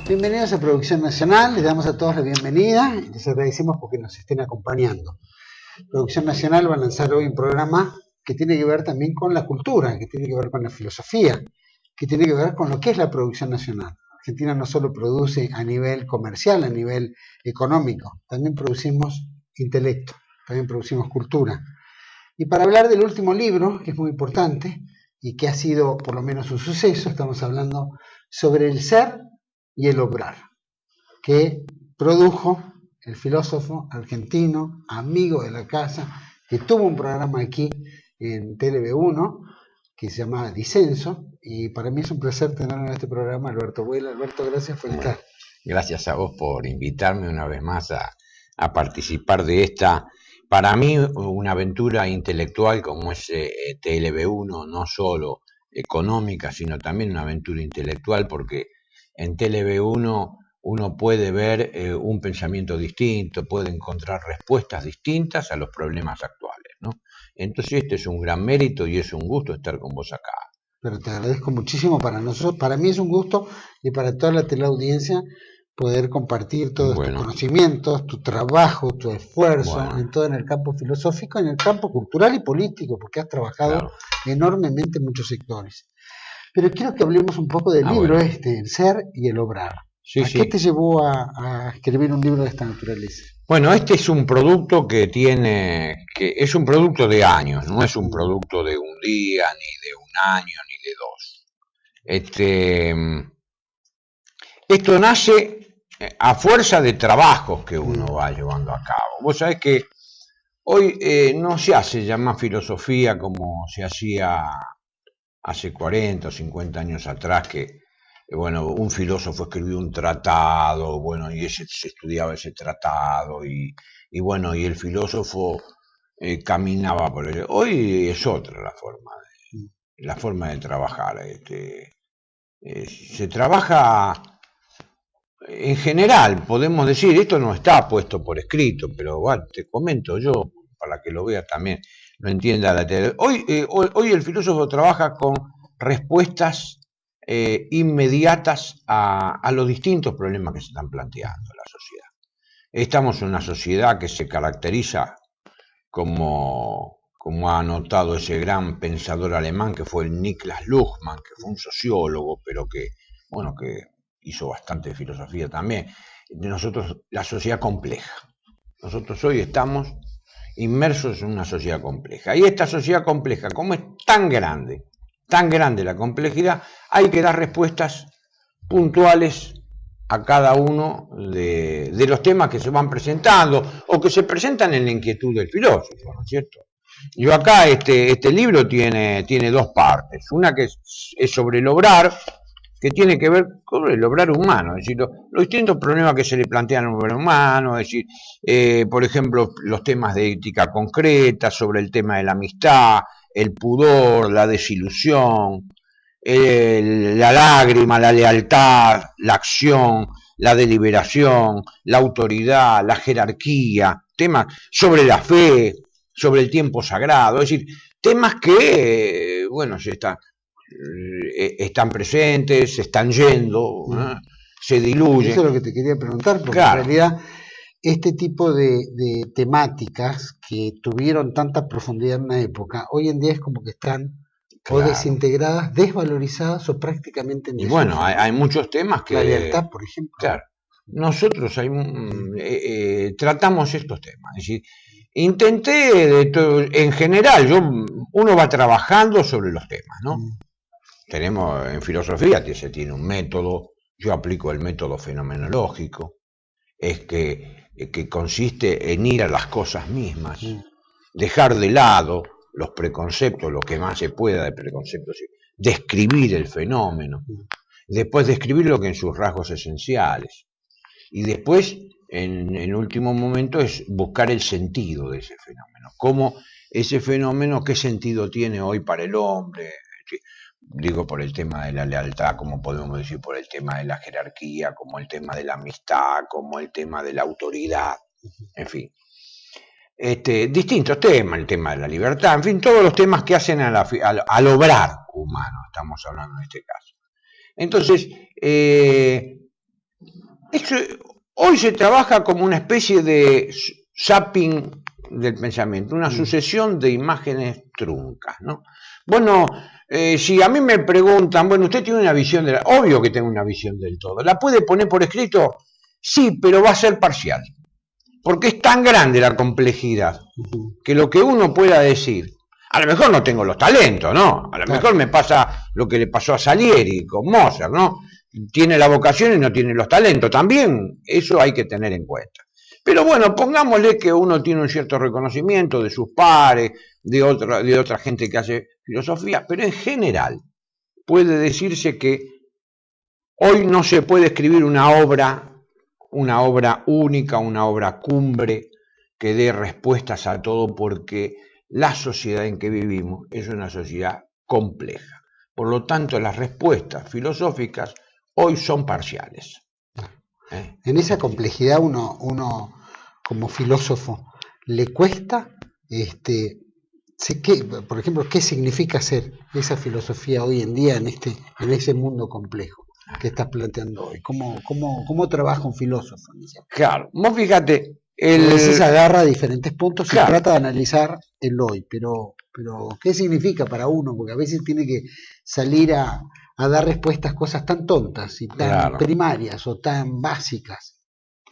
Bienvenidos a Producción Nacional, les damos a todos la bienvenida y les agradecemos porque nos estén acompañando. Producción Nacional va a lanzar hoy un programa que tiene que ver también con la cultura, que tiene que ver con la filosofía, que tiene que ver con lo que es la producción nacional. Argentina no solo produce a nivel comercial, a nivel económico, también producimos intelecto, también producimos cultura. Y para hablar del último libro, que es muy importante y que ha sido por lo menos un suceso, estamos hablando sobre el ser y el obrar, que produjo el filósofo argentino, amigo de la casa, que tuvo un programa aquí en TLV1, que se llama Disenso, y para mí es un placer tenerlo en este programa, Alberto Vuela. Alberto, gracias por estar. Gracias a vos por invitarme una vez más a participar de esta, para mí, una aventura intelectual como es TLV1, no solo económica, sino también una aventura intelectual, porque en TLV1 uno puede ver un pensamiento distinto, puede encontrar respuestas distintas a los problemas actuales, ¿no? Entonces este es un gran mérito y es un gusto estar con vos acá. Pero te agradezco muchísimo para nosotros, para mí es un gusto y para toda la teleaudiencia poder compartir todos tus conocimientos, tu trabajo, tu esfuerzo, en todo en el campo filosófico, en el campo cultural y político, porque has trabajado enormemente en muchos sectores. Pero quiero que hablemos un poco del libro El ser y el obrar. ¿Qué te llevó a escribir un libro de esta naturaleza? Bueno, este es un producto que es un producto de años, no es un producto de un día, ni de un año, ni de dos. Esto nace a fuerza de trabajos que uno va llevando a cabo. Vos sabés que hoy no se hace ya más filosofía como se hacía hace 40 o 50 años atrás, que un filósofo escribió un tratado, y se estudiaba ese tratado, y el filósofo caminaba por él. Hoy es otra la forma de trabajar. Se trabaja en general, podemos decir, esto no está puesto por escrito, pero te comento yo, para que lo veas también, lo entienda la tele. Hoy el filósofo trabaja con respuestas inmediatas a los distintos problemas que se están planteando en la sociedad. Estamos en una sociedad que se caracteriza como ha anotado ese gran pensador alemán que fue el Niklas Luhmann, que fue un sociólogo, pero que hizo bastante filosofía también. Nosotros, la sociedad compleja. Nosotros hoy estamos inmersos en una sociedad compleja. Y esta sociedad compleja, como es tan grande la complejidad, hay que dar respuestas puntuales a cada uno de los temas que se van presentando o que se presentan en la inquietud del filósofo, ¿no es cierto? Yo acá, este libro tiene dos partes. Una que es sobre el obrar, que tiene que ver con el obrar humano, es decir, los distintos problemas que se le plantean al obrar humano, es decir, por ejemplo, los temas de ética concreta, sobre el tema de la amistad, el pudor, la desilusión, la lágrima, la lealtad, la acción, la deliberación, la autoridad, la jerarquía, temas sobre la fe, sobre el tiempo sagrado, es decir, temas que, están presentes, se están yendo, se diluyen. Eso es lo que te quería preguntar, porque en realidad este tipo de temáticas que tuvieron tanta profundidad en una época, hoy en día es como que están o desintegradas, desvalorizadas o prácticamente en desuso. Y hay muchos temas que... La lealtad, por ejemplo. Claro. Nosotros tratamos estos temas, es decir, intenté, en general, uno va trabajando sobre los temas, ¿no? Tenemos en filosofía que se tiene un método, yo aplico el método fenomenológico, es que consiste en ir a las cosas mismas, dejar de lado los preconceptos, lo que más se pueda de preconceptos, describir el fenómeno, después describirlo en sus rasgos esenciales, y después, en último momento, es buscar el sentido de ese fenómeno, cómo ese fenómeno, qué sentido tiene hoy para el hombre. Digo, por el tema de la lealtad, como podemos decir, por el tema de la jerarquía, como el tema de la amistad, como el tema de la autoridad, en fin. Distintos temas, el tema de la libertad, en fin, todos los temas que hacen al obrar humano, estamos hablando en este caso. Entonces, Hoy se trabaja como una especie de zapping del pensamiento, una sucesión de imágenes truncas, ¿no? Bueno, si a mí me preguntan, bueno, usted tiene una visión obvio que tengo una visión del todo. ¿La puede poner por escrito? Sí, pero va a ser parcial. Porque es tan grande la complejidad que lo que uno pueda decir, a lo mejor no tengo los talentos, ¿no? A lo mejor me pasa lo que le pasó a Salieri con Mozart, ¿no? Tiene la vocación y no tiene los talentos. También eso hay que tener en cuenta. Pero bueno, pongámosle que uno tiene un cierto reconocimiento de sus pares, de otra gente que hace filosofía, pero en general puede decirse que hoy no se puede escribir una obra única, una obra cumbre que dé respuestas a todo, porque la sociedad en que vivimos es una sociedad compleja. Por lo tanto, las respuestas filosóficas hoy son parciales. En esa complejidad uno como filósofo le cuesta, por ejemplo, qué significa ser esa filosofía hoy en día en ese mundo complejo que estás planteando hoy. ¿Cómo trabaja un filósofo? Claro, vos fíjate, a veces agarra diferentes puntos y claro, trata de analizar el hoy, pero ¿qué significa para uno? Porque a veces tiene que salir a dar respuestas a cosas tan tontas y tan primarias o tan básicas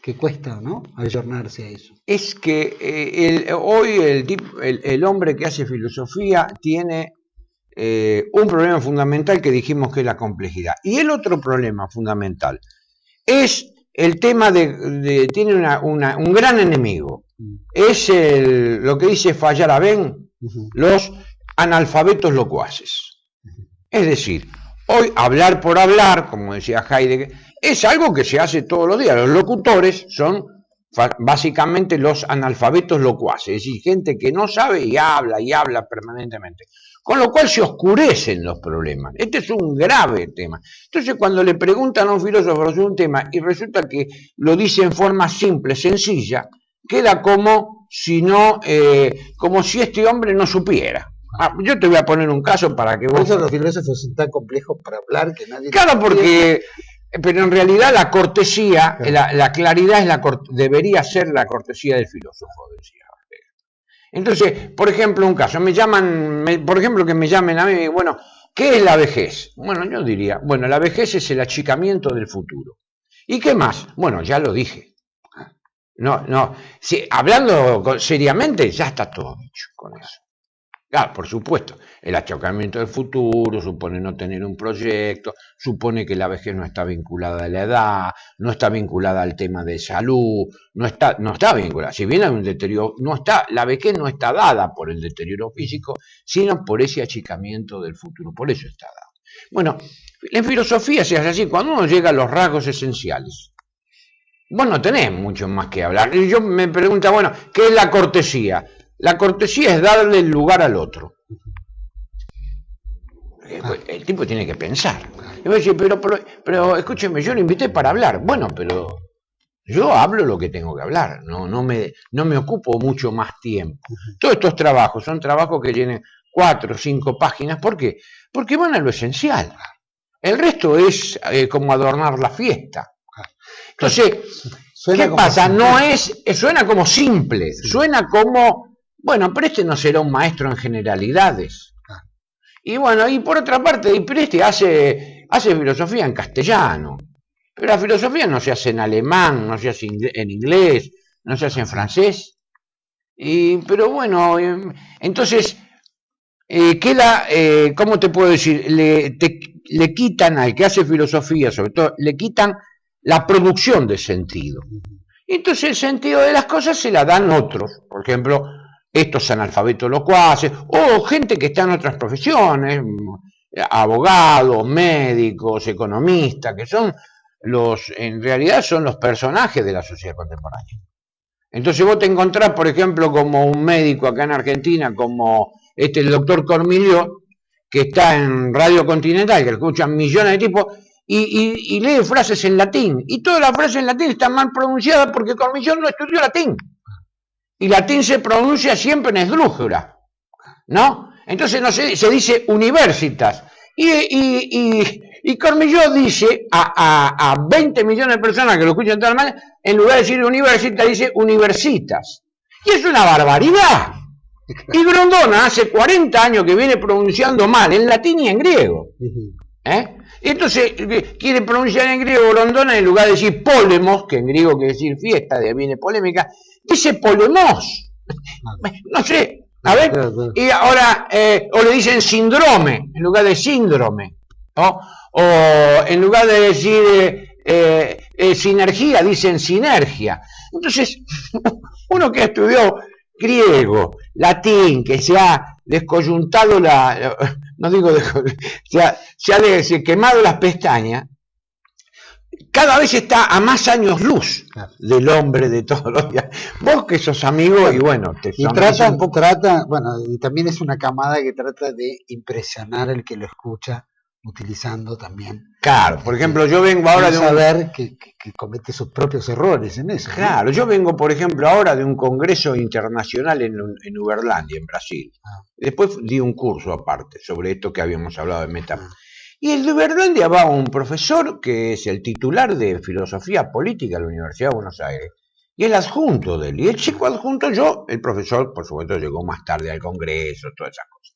que cuesta, ¿no?, ayornarse a eso. Es que hoy el hombre que hace filosofía tiene un problema fundamental que dijimos que es la complejidad. Y el otro problema fundamental es el tema tiene un gran enemigo. Es lo que dice Feyerabend, los analfabetos locuaces. Es decir, hoy hablar por hablar, como decía Heidegger, es algo que se hace todos los días. Los locutores son básicamente los analfabetos locuaces, es decir, gente que no sabe y habla permanentemente. Con lo cual se oscurecen los problemas. Este es un grave tema. Entonces, cuando le preguntan a un filósofo sobre un tema y resulta que lo dice en forma simple, sencilla, queda como si este hombre no supiera. Yo te voy a poner un caso para que vos... Por eso los filósofos son tan complejos para hablar que nadie... Claro, porque... Pero en realidad la cortesía, la claridad debería ser la cortesía del filósofo, decía. Entonces, por ejemplo, un caso, por ejemplo, que me llamen a mí, bueno, ¿qué es la vejez? Bueno, yo diría, bueno, la vejez es el achicamiento del futuro. ¿Y qué más? Bueno, ya lo dije. Hablando seriamente, ya está todo dicho con eso. Claro, por supuesto, el achicamiento del futuro supone no tener un proyecto, supone que la vejez no está vinculada a la edad, no está vinculada al tema de salud, no está vinculada. Si bien hay un deterioro, la vejez no está dada por el deterioro físico, sino por ese achicamiento del futuro, por eso está dada. Bueno, en filosofía se hace así, cuando uno llega a los rasgos esenciales, vos no tenés mucho más que hablar. Y yo me pregunto, bueno, ¿qué es la cortesía? La cortesía es darle el lugar al otro. El tipo tiene que pensar. Y me dice, pero escúcheme, yo lo invité para hablar. Bueno, pero yo hablo lo que tengo que hablar. No me ocupo mucho más tiempo. Todos estos trabajos son trabajos que tienen 4 o 5 páginas. ¿Por qué? Porque van a lo esencial. El resto es como adornar la fiesta. Entonces, ¿qué pasa? Suena como simple, suena como... Bueno, pero este no será un maestro en generalidades. Y bueno, y por otra parte, pero este hace filosofía en castellano. Pero la filosofía no se hace en alemán, no se hace en inglés, no se hace en francés. Pero bueno, entonces queda, ¿cómo te puedo decir? Le quitan al que hace filosofía, sobre todo, le quitan la producción de sentido. Entonces el sentido de las cosas se la dan otros. Por ejemplo, estos analfabetos locuaces, o gente que está en otras profesiones, abogados, médicos, economistas, que en realidad son los personajes de la sociedad contemporánea. Entonces vos te encontrás, por ejemplo, como un médico acá en Argentina, como el doctor Cormillot, que está en Radio Continental, que escuchan millones de tipos, y lee frases en latín, y todas las frases en latín están mal pronunciadas porque Cormillot no estudió latín. Y latín se pronuncia siempre en esdrújula, ¿no? Entonces se dice universitas. Y Y Cormillot dice a 20 millones de personas que lo escuchan todas las mañanas, en lugar de decir universitas, dice universitas. Y es una barbaridad. Y Grondona hace 40 años que viene pronunciando mal, en latín y en griego. Entonces quiere pronunciar en griego Grondona, en lugar de decir polemos, que en griego quiere decir fiesta, de ahí viene polémica, dice polemos. No sé, a ver. Y ahora, o le dicen síndrome, en lugar de síndrome. ¿No? O en lugar de decir sinergia, dicen sinergia. Entonces, uno que estudió griego, latín, que se ha descoyuntado no digo se ha quemado las pestañas, cada vez está a más años luz del hombre de todos los días. Vos que sos amigo y bueno, bueno, y también es una camada que trata de impresionar al que lo escucha, utilizando también. Claro, por ejemplo, yo vengo ahora de saber que comete sus propios errores en eso. Claro, ¿no? Yo vengo, por ejemplo, ahora de un congreso internacional en Uberlândia, en Brasil. Después di un curso aparte sobre esto que habíamos hablado de meta. Y el de Uberlândia va un profesor que es el titular de filosofía política de la Universidad de Buenos Aires. Y el adjunto de él. Y el chico adjunto, el profesor, por supuesto, llegó más tarde al congreso, todas esas cosas.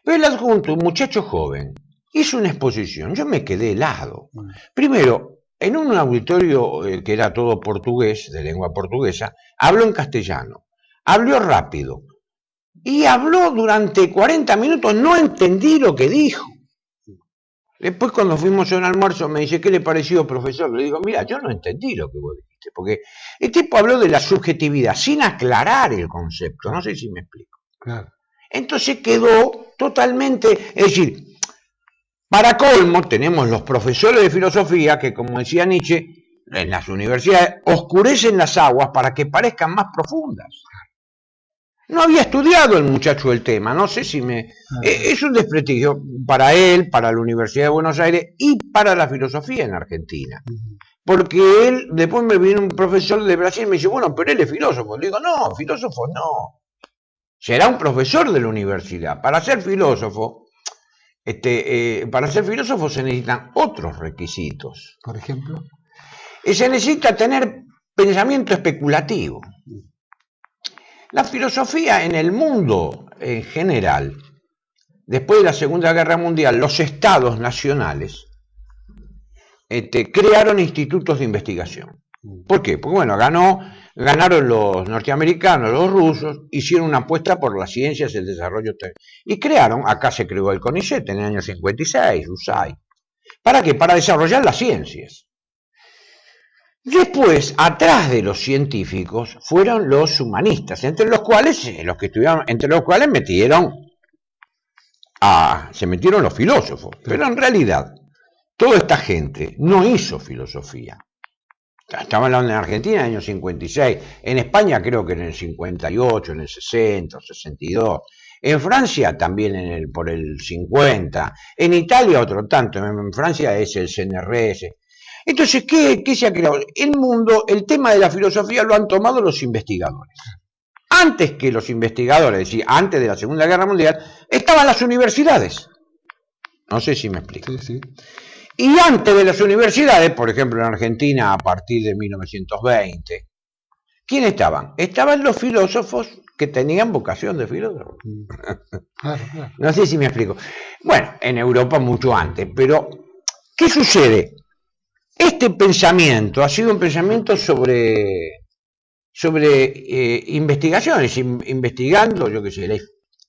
Pero el adjunto, un muchacho joven, hizo una exposición, yo me quedé helado. Primero, en un auditorio que era todo portugués, de lengua portuguesa, habló en castellano, habló rápido, y habló durante 40 minutos, no entendí lo que dijo. Después cuando fuimos a un almuerzo me dice, ¿qué le pareció, profesor? Le digo, mira, yo no entendí lo que vos dijiste, porque el tipo habló de la subjetividad, sin aclarar el concepto, no sé si me explico. Claro. Entonces quedó totalmente, es decir, para colmo, tenemos los profesores de filosofía que, como decía Nietzsche, en las universidades oscurecen las aguas para que parezcan más profundas. No había estudiado el muchacho el tema, no sé si me... Es un desprestigio para él, para la Universidad de Buenos Aires y para la filosofía en Argentina. Porque él, después me vino un profesor de Brasil y me dice, bueno, pero él es filósofo. Le digo, no, filósofo no. Será un profesor de la universidad. Para ser filósofo... para ser filósofo se necesitan otros requisitos. Por ejemplo, se necesita tener pensamiento especulativo. La filosofía en el mundo en general, después de la Segunda Guerra Mundial, los estados nacionales crearon institutos de investigación. ¿Por qué? Porque bueno, ganaron los norteamericanos, los rusos, hicieron una apuesta por las ciencias, el desarrollo y crearon, acá se creó el CONICET en el año 56, USAID. ¿Para qué? Para desarrollar las ciencias. Después, atrás de los científicos, fueron los humanistas, entre los cuales se metieron los filósofos. Pero en realidad, toda esta gente no hizo filosofía. Estaba hablando en Argentina en el año 56, en España creo que en el 58, en el 60, 62, en Francia también por el 50, en Italia otro tanto, en Francia es el CNRS. Entonces, ¿qué se ha creado? El tema de la filosofía lo han tomado los investigadores. Antes que los investigadores, es decir, antes de la Segunda Guerra Mundial, estaban las universidades. No sé si me explico. Sí. Y antes de las universidades, por ejemplo en Argentina a partir de 1920, ¿quién estaban? Estaban los filósofos que tenían vocación de filósofos. Claro. No sé si me explico. Bueno, en Europa mucho antes, pero ¿qué sucede? Este pensamiento ha sido un pensamiento sobre investigaciones, investigando, yo qué sé,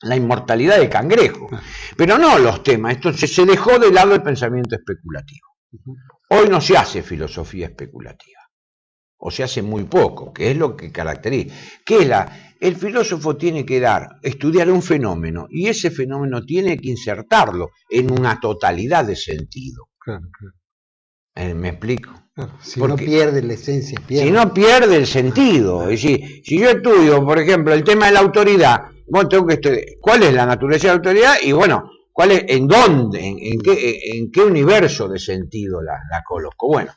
la inmortalidad del cangrejo, pero no los temas. Entonces se dejó de lado el pensamiento especulativo. Hoy no se hace filosofía especulativa, o se hace muy poco, que es lo que caracteriza. El filósofo tiene que estudiar un fenómeno, y ese fenómeno tiene que insertarlo en una totalidad de sentido. Claro. ¿Me explico? Claro, no pierde la esencia. Si no pierde el sentido. Es decir, si yo estudio, por ejemplo, el tema de la autoridad, bueno, tengo que estudiar cuál es la naturaleza de la autoridad y bueno, en dónde, en qué universo de sentido la coloco. Bueno,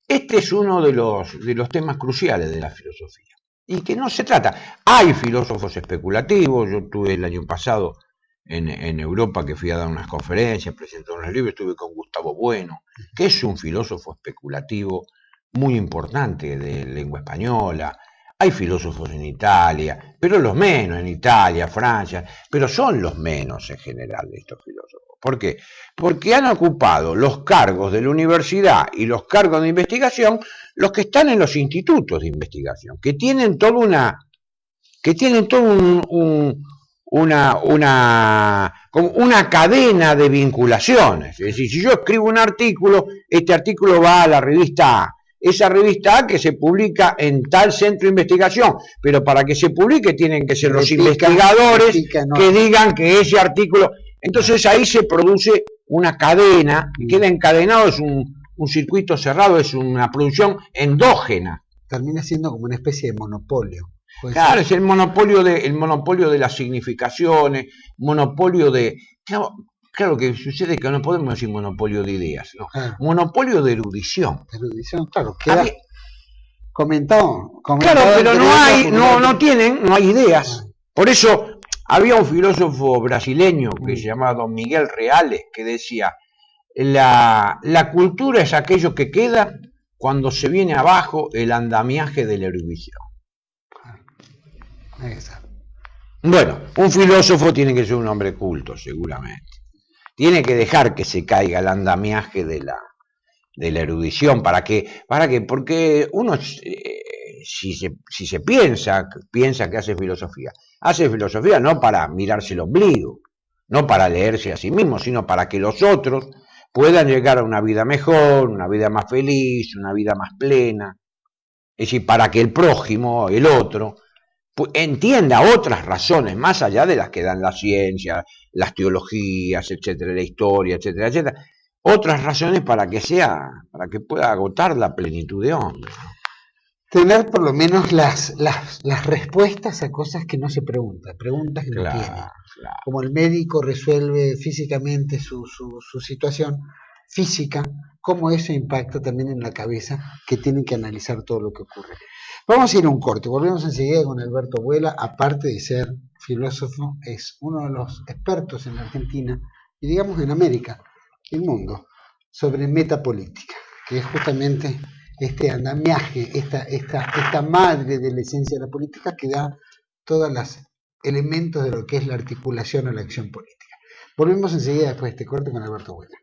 este es uno de los temas cruciales de la filosofía. Y que no se trata. Hay filósofos especulativos, yo tuve el año pasado en Europa, que fui a dar unas conferencias, presenté unos libros, estuve con Gustavo Bueno, que es un filósofo especulativo muy importante de lengua española. Hay filósofos en Italia, pero los menos, en Italia, Francia, pero son los menos en general de estos filósofos. ¿Por qué? Porque han ocupado los cargos de la universidad y los cargos de investigación los que están en los institutos de investigación, que tienen toda una cadena de vinculaciones. Es decir, si yo escribo un artículo, este artículo va a la revista A, esa revista A que se publica en tal centro de investigación, pero para que se publique tienen que ser los investigadores que digan que ese artículo... Entonces ahí se produce una cadena, queda encadenado, es un circuito cerrado, es una producción endógena. Termina siendo como una especie de monopolio. Claro, es el monopolio de las significaciones, monopolio de... Claro que sucede que no podemos decir monopolio de ideas, ¿no? Monopolio de erudición. Erudición, claro, queda comentado. Claro, pero no hay ideas. Por eso había un filósofo brasileño que se llamaba Don Miguel Reales, que decía, la cultura es aquello que queda cuando se viene abajo el andamiaje de la erudición. Bueno, un filósofo tiene que ser un hombre culto, seguramente. Tiene que dejar que se caiga el andamiaje de la erudición, porque uno, si se piensa que hace filosofía no para mirarse el ombligo, no para leerse a sí mismo, sino para que los otros puedan llegar a una vida mejor, una vida más feliz, una vida más plena. Es decir, para que el prójimo, el otro, entienda otras razones más allá de las que dan la ciencia, las teologías, etcétera, la historia, etcétera, etcétera, otras razones para que pueda agotar la plenitud de hombre. Tener por lo menos las respuestas a cosas que no se preguntan, preguntas que no tienen. Claro. Como el médico resuelve físicamente su situación física, cómo eso impacta también en la cabeza, que tienen que analizar todo lo que ocurre. Vamos a ir a un corte, volvemos enseguida con Alberto Abuela. Aparte de ser filósofo, es uno de los expertos en la Argentina y digamos en América y el mundo sobre metapolítica, que es justamente este andamiaje, esta madre de la esencia de la política que da todos los elementos de lo que es la articulación o la acción política. Volvemos enseguida después de este corte con Alberto Abuela.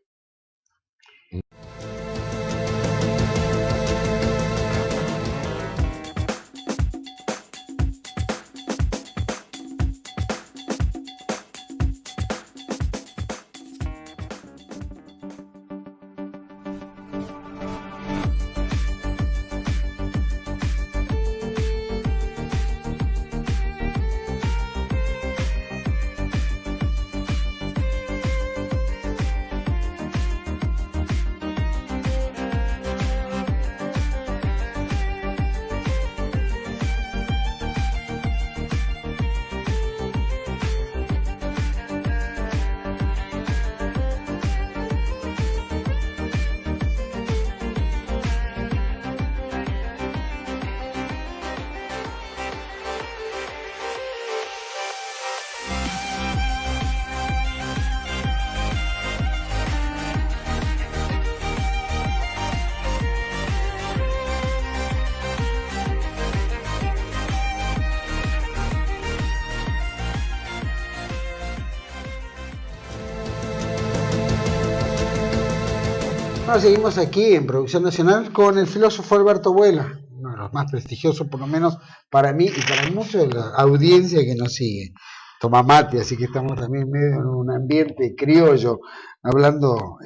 Seguimos aquí en Producción Nacional con el filósofo Alberto Abuela, uno de los más prestigiosos, por lo menos para mí y para mucha de la audiencia que nos sigue. Toma mate, así que estamos también medio en un ambiente criollo, hablando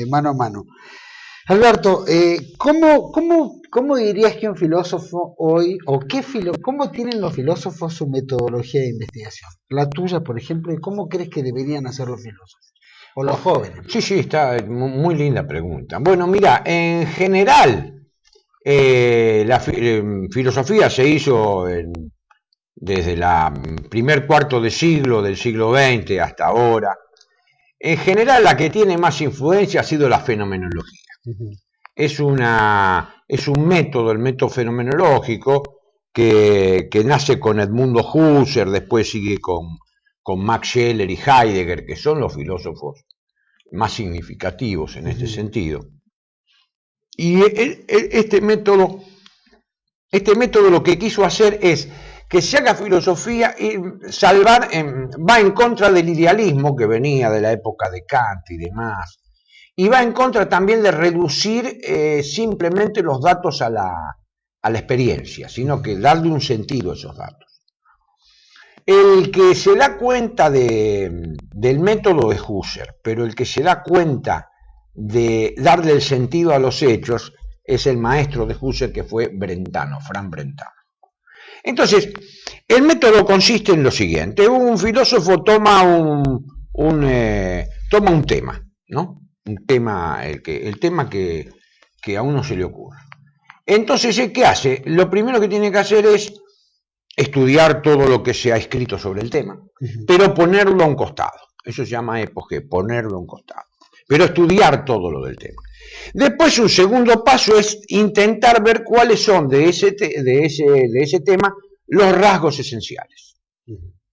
mano a mano. Alberto, ¿cómo dirías que un filósofo hoy, o cómo tienen los filósofos su metodología de investigación? La tuya, por ejemplo, y ¿cómo crees que deberían hacer los filósofos? O los jóvenes. Sí, está muy linda pregunta. Bueno, mira, en general, la filosofía se hizo desde el primer cuarto de siglo del siglo XX hasta ahora. En general, la que tiene más influencia ha sido la fenomenología. Uh-huh. Es un método, el método fenomenológico, que nace con Edmundo Husserl, después sigue con con Max Scheler y Heidegger, que son los filósofos más significativos en este sentido. Y este método lo que quiso hacer es que se haga filosofía y va en contra del idealismo que venía de la época de Kant y demás, y va en contra también de reducir simplemente los datos a la experiencia, sino que darle un sentido a esos datos. El que se da cuenta del método es Husserl, pero el que se da cuenta de darle el sentido a los hechos es el maestro de Husserl, que fue Brentano, Frank Brentano. Entonces, el método consiste en lo siguiente: un filósofo toma un tema, ¿no? Un tema, el tema que a uno se le ocurra. Entonces, ¿qué hace? Lo primero que tiene que hacer es estudiar todo lo que se ha escrito sobre el tema, pero ponerlo a un costado. Eso se llama epogé, ponerlo a un costado. Pero estudiar todo lo del tema. Después, un segundo paso es intentar ver cuáles son de ese tema los rasgos esenciales,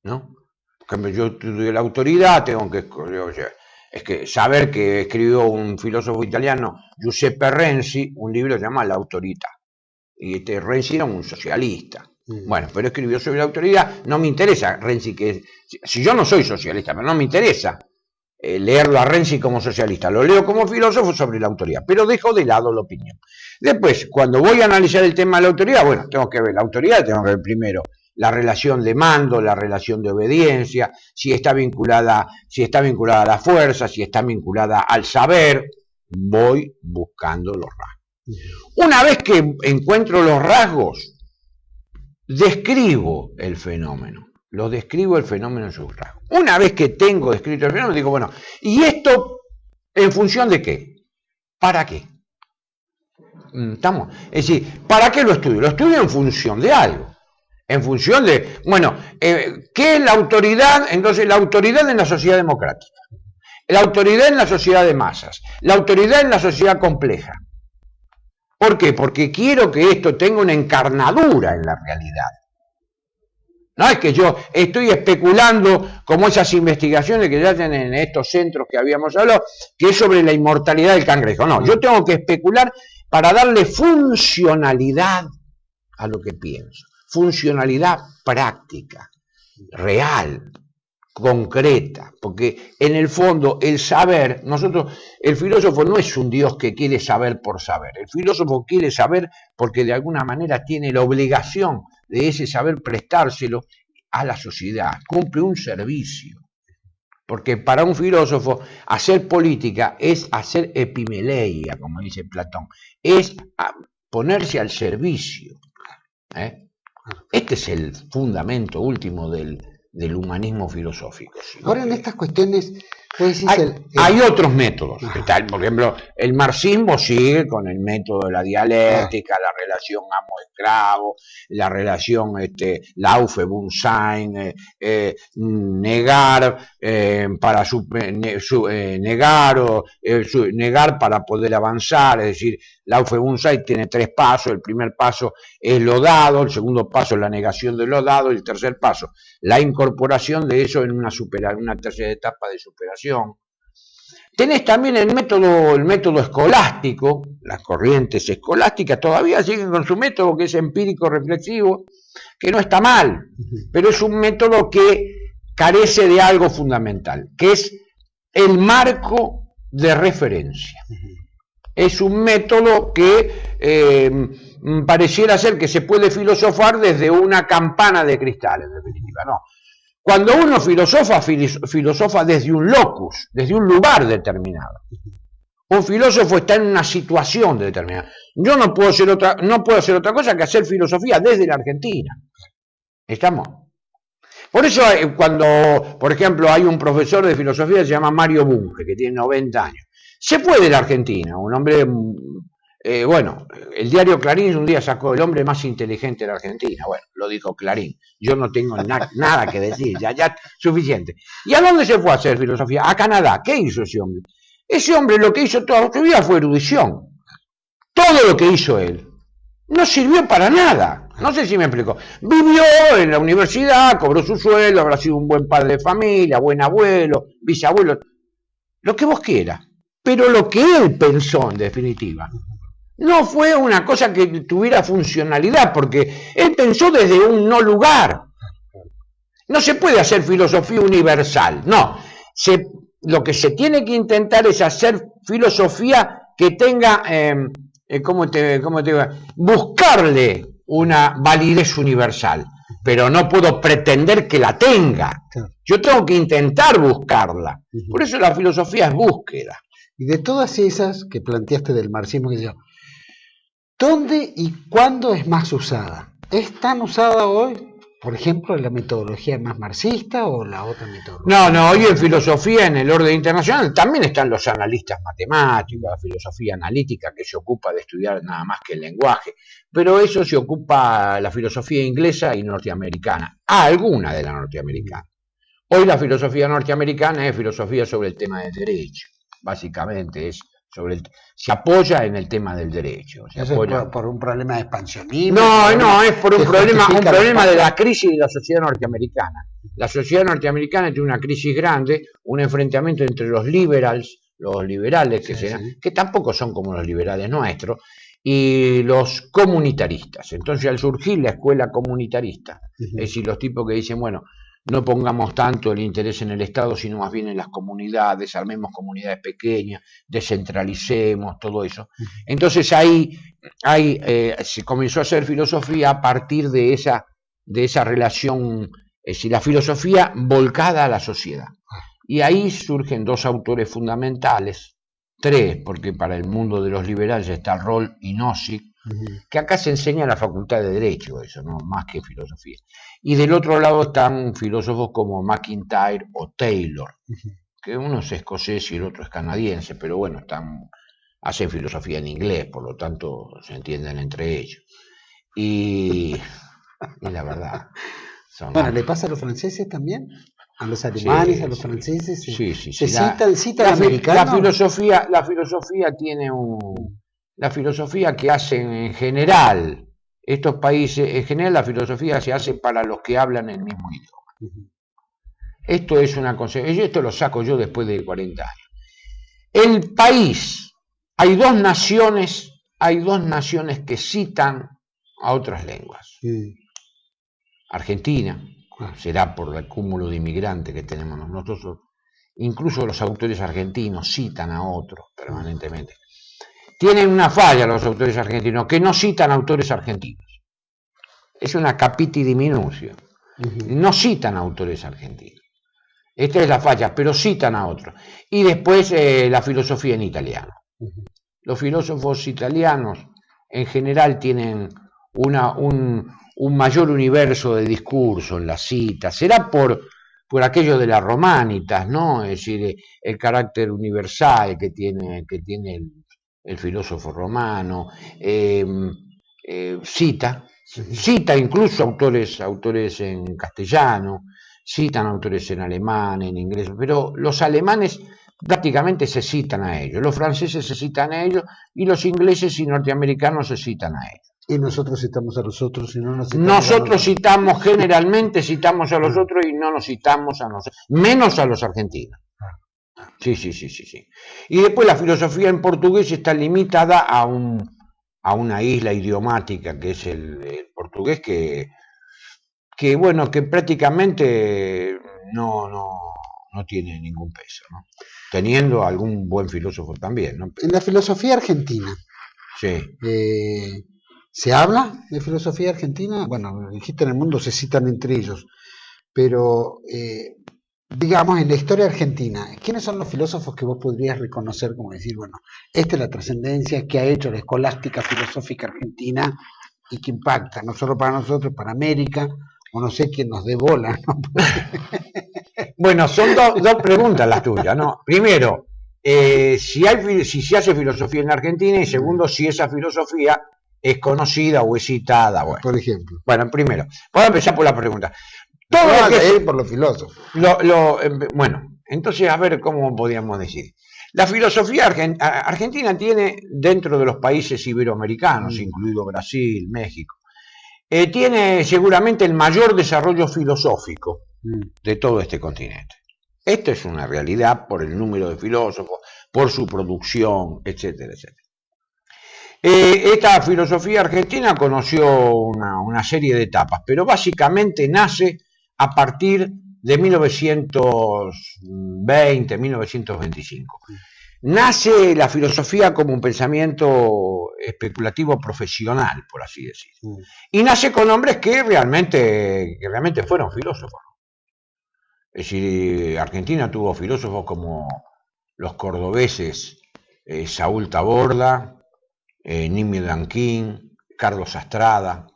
¿no? Por ejemplo, yo estudio la autoridad, tengo que saber que escribió un filósofo italiano, Giuseppe Renzi, un libro llamado La Autorità. Y Renzi era un socialista. Bueno, pero escribió sobre la autoridad. No me interesa Renzi, si yo no soy socialista, pero no me interesa leerlo a Renzi como socialista, lo leo como filósofo sobre la autoridad, pero dejo de lado la opinión. Después, cuando voy a analizar el tema de la autoridad, bueno, tengo que ver la autoridad, tengo que ver primero la relación de mando, la relación de obediencia, si está vinculada a la fuerza, si está vinculada al saber. Voy buscando los rasgos. Una vez que encuentro los rasgos, describo el fenómeno. Lo describo el fenómeno en sus rasgos. Una vez que tengo descrito el fenómeno, digo, bueno, ¿y esto en función de qué? ¿Para qué? ¿Estamos? Es decir, ¿para qué lo estudio? Lo estudio en función de algo. En función de, bueno, ¿qué es la autoridad? Entonces, la autoridad en la sociedad democrática. La autoridad en la sociedad de masas. La autoridad en la sociedad compleja. ¿Por qué? Porque quiero que esto tenga una encarnadura en la realidad. No es que yo estoy especulando como esas investigaciones que se hacen en estos centros que habíamos hablado, que es sobre la inmortalidad del cangrejo. No, yo tengo que especular para darle funcionalidad a lo que pienso. Funcionalidad práctica, real, concreta. Porque en el fondo el saber, el filósofo no es un Dios que quiere saber por saber. El filósofo quiere saber porque de alguna manera tiene la obligación de ese saber prestárselo a la sociedad, cumple un servicio. Porque para un filósofo hacer política es hacer epimeleia, como dice Platón, es ponerse al servicio. Este es el fundamento último del humanismo filosófico. Ahora, en estas cuestiones, hay otros métodos. Por ejemplo, el marxismo sigue con el método de la dialéctica, la relación amo-esclavo, la relación Laufe-Bunsein, negar negar para poder avanzar. Es decir, Laufe-Bunsein tiene 3 pasos. El primer paso es lo dado, el segundo paso es la negación de lo dado, y el tercer paso, la incorporación de eso en una tercera etapa de superación. Tenés también el método escolástico. Las corrientes escolásticas todavía siguen con su método, que es empírico reflexivo, que no está mal, pero es un método que carece de algo fundamental, que es el marco de referencia. Es un método que pareciera ser que se puede filosofar desde una campana de cristal, en definitiva. No. Cuando uno filosofa desde un locus, desde un lugar determinado. Un filósofo está en una situación determinada. Yo no puedo hacer otra cosa que hacer filosofía desde la Argentina. ¿Estamos? Por eso, cuando, por ejemplo, hay un profesor de filosofía que se llama Mario Bunge, que tiene 90 años. Se fue de la Argentina, un hombre... bueno, el diario Clarín un día sacó el hombre más inteligente de la Argentina. Bueno, lo dijo Clarín. Yo no tengo nada que decir, ya suficiente. ¿Y a dónde se fue a hacer filosofía? A Canadá. ¿Qué hizo ese hombre? Ese hombre lo que hizo toda su vida fue erudición. Todo lo que hizo él no sirvió para nada. No sé si me explico. Vivió en la universidad, cobró su sueldo, habrá sido un buen padre de familia, buen abuelo, bisabuelo, lo que vos quieras. Pero lo que él pensó, en definitiva, no fue una cosa que tuviera funcionalidad, porque él pensó desde un no lugar. No se puede hacer filosofía universal, no. Lo que se tiene que intentar es hacer filosofía que tenga, ¿cómo te digo? Buscarle una validez universal, pero no puedo pretender que la tenga. Yo tengo que intentar buscarla. Por eso la filosofía es búsqueda. Y de todas esas que planteaste del marxismo, ¿dónde y cuándo es más usada? ¿Es tan usada hoy? Por ejemplo, ¿la metodología más marxista o la otra metodología? No, hoy en filosofía, en el orden internacional, también están los analistas matemáticos, la filosofía analítica que se ocupa de estudiar nada más que el lenguaje, pero eso se ocupa la filosofía inglesa y norteamericana, alguna de la norteamericana. Hoy la filosofía norteamericana es filosofía sobre el tema del derecho, básicamente se apoya en el tema del derecho. ¿Eso es por un problema de expansionismo? No, es por un problema de la crisis de la sociedad norteamericana. La sociedad norteamericana tiene una crisis grande, un enfrentamiento entre los liberales, que tampoco son como los liberales nuestros, y los comunitaristas. Entonces, al surgir la escuela comunitarista, es decir, los tipos que dicen, bueno, no pongamos tanto el interés en el Estado, sino más bien en las comunidades, armemos comunidades pequeñas, descentralicemos, todo eso. Entonces ahí se comenzó a hacer filosofía a partir de esa relación, es decir, la filosofía volcada a la sociedad. Y ahí surgen dos autores fundamentales, tres, porque para el mundo de los liberales está Roll y Nozick, que acá se enseña en la Facultad de Derecho, eso, no más que filosofía. Y del otro lado están filósofos como McIntyre o Taylor, que uno es escocés y el otro es canadiense, pero bueno, hacen filosofía en inglés, por lo tanto se entienden entre ellos. Y la verdad... Bueno, ¿le pasa a los franceses también? ¿A los alemanes, a los franceses? Sí. ¿Se cita el americano? La filosofía tiene la filosofía que hacen en general estos países, en general la filosofía se hace para los que hablan el mismo idioma. Esto es una cosa, y esto lo saco yo después de 40 años. El país, hay dos naciones que citan a otras lenguas. Argentina, será por el cúmulo de inmigrantes que tenemos nosotros, incluso los autores argentinos citan a otros permanentemente. Tienen una falla los autores argentinos, que no citan autores argentinos. Es una capiti diminutio. No citan autores argentinos. Esta es la falla, pero citan a otros. Y después la filosofía en italiano. Los filósofos italianos en general tienen un mayor universo de discurso en las citas. Será por aquello de las romanitas, ¿no? Es decir, el carácter universal que tiene el filósofo romano, cita incluso autores en castellano, citan autores en alemán, en inglés, pero los alemanes prácticamente se citan a ellos, los franceses se citan a ellos y los ingleses y norteamericanos se citan a ellos. Y nosotros citamos a los otros y no nos citamos. Nosotros generalmente citamos a los otros y no nos citamos a nosotros, menos a los argentinos. Sí. Y después la filosofía en portugués está limitada a una isla idiomática que es el portugués que prácticamente no tiene ningún peso, ¿no? Teniendo algún buen filósofo también, ¿no? En la filosofía argentina, ¿se habla de filosofía argentina? Bueno, dijiste en el mundo se citan entre ellos, pero digamos en la historia argentina, ¿quiénes son los filósofos que vos podrías reconocer como decir, bueno, esta es la trascendencia que ha hecho la escolástica filosófica argentina y que impacta no solo para nosotros, para América, o no sé quién nos dé bola, ¿no? Bueno, son dos preguntas las tuyas, ¿no? Primero, si se hace filosofía en Argentina, y segundo, si esa filosofía es conocida o es citada. Bueno, por ejemplo. Bueno, primero, vamos a empezar por la pregunta. Todo lo que es por los filósofos. Bueno, entonces a ver cómo podríamos decir. La filosofía argentina tiene, dentro de los países iberoamericanos, incluido Brasil, México, tiene seguramente el mayor desarrollo filosófico de todo este continente. Esto es una realidad por el número de filósofos, por su producción, etcétera, etcétera. Esta filosofía argentina conoció una serie de etapas, pero básicamente nace a partir de 1920, 1925. Nace la filosofía como un pensamiento especulativo profesional, por así decir. Y nace con hombres que realmente fueron filósofos. Es decir, Argentina tuvo filósofos como los cordobeses Saúl Taborda, Nimio Danquín, Carlos Astrada,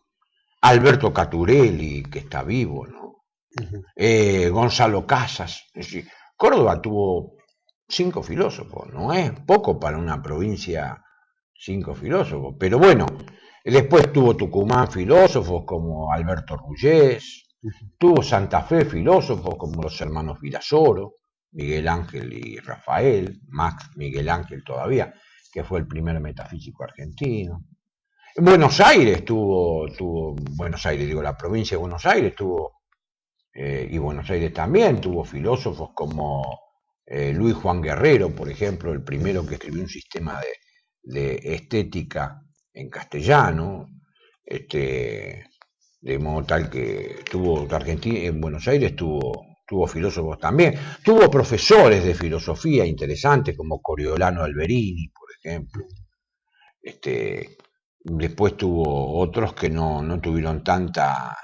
Alberto Caturelli, que está vivo, ¿no? Gonzalo Casas. Es decir, Córdoba tuvo 5 filósofos, no es poco para una provincia 5 filósofos, pero bueno, después tuvo Tucumán filósofos como Alberto Rullés, tuvo Santa Fe filósofos como los hermanos Virasoro, Miguel Ángel y Rafael, más Miguel Ángel todavía, que fue el primer metafísico argentino. Buenos Aires la provincia de Buenos Aires tuvo, y Buenos Aires también tuvo filósofos como Luis Juan Guerrero, por ejemplo, el primero que escribió un sistema de estética en castellano, de modo tal que tuvo Argentina, en Buenos Aires tuvo filósofos también, tuvo profesores de filosofía interesantes como Coriolano Alberini, por ejemplo. Después tuvo otros que no tuvieron tanta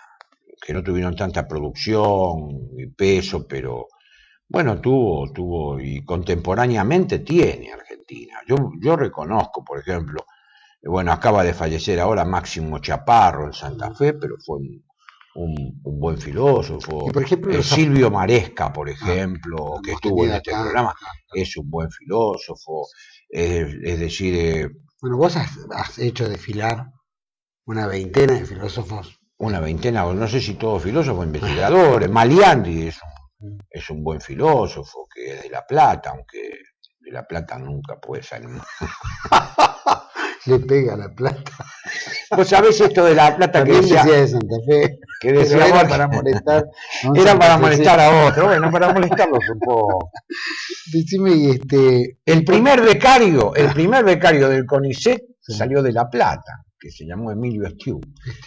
producción y peso, pero bueno, tuvo y contemporáneamente tiene Argentina. Yo reconozco, por ejemplo, acaba de fallecer ahora Máximo Chaparro en Santa Fe, pero fue un buen filósofo. Y por ejemplo, Silvio Maresca, por ejemplo, que estuvo en este programa, es un buen filósofo. Es decir... Bueno, vos has hecho desfilar una veintena de filósofos. Una veintena, no sé si todos filósofos, investigadores. Maliandi es un buen filósofo, que es de La Plata, aunque de La Plata nunca puede salir. Le pega La Plata. Vos sabés esto de La Plata que decía de Santa Fe, que decía era para molestar. Era para molestar a otro, bueno, para molestarlos un poco. Decime, el primer becario del CONICET salió de La Plata, que se llamó Emilio Estiú,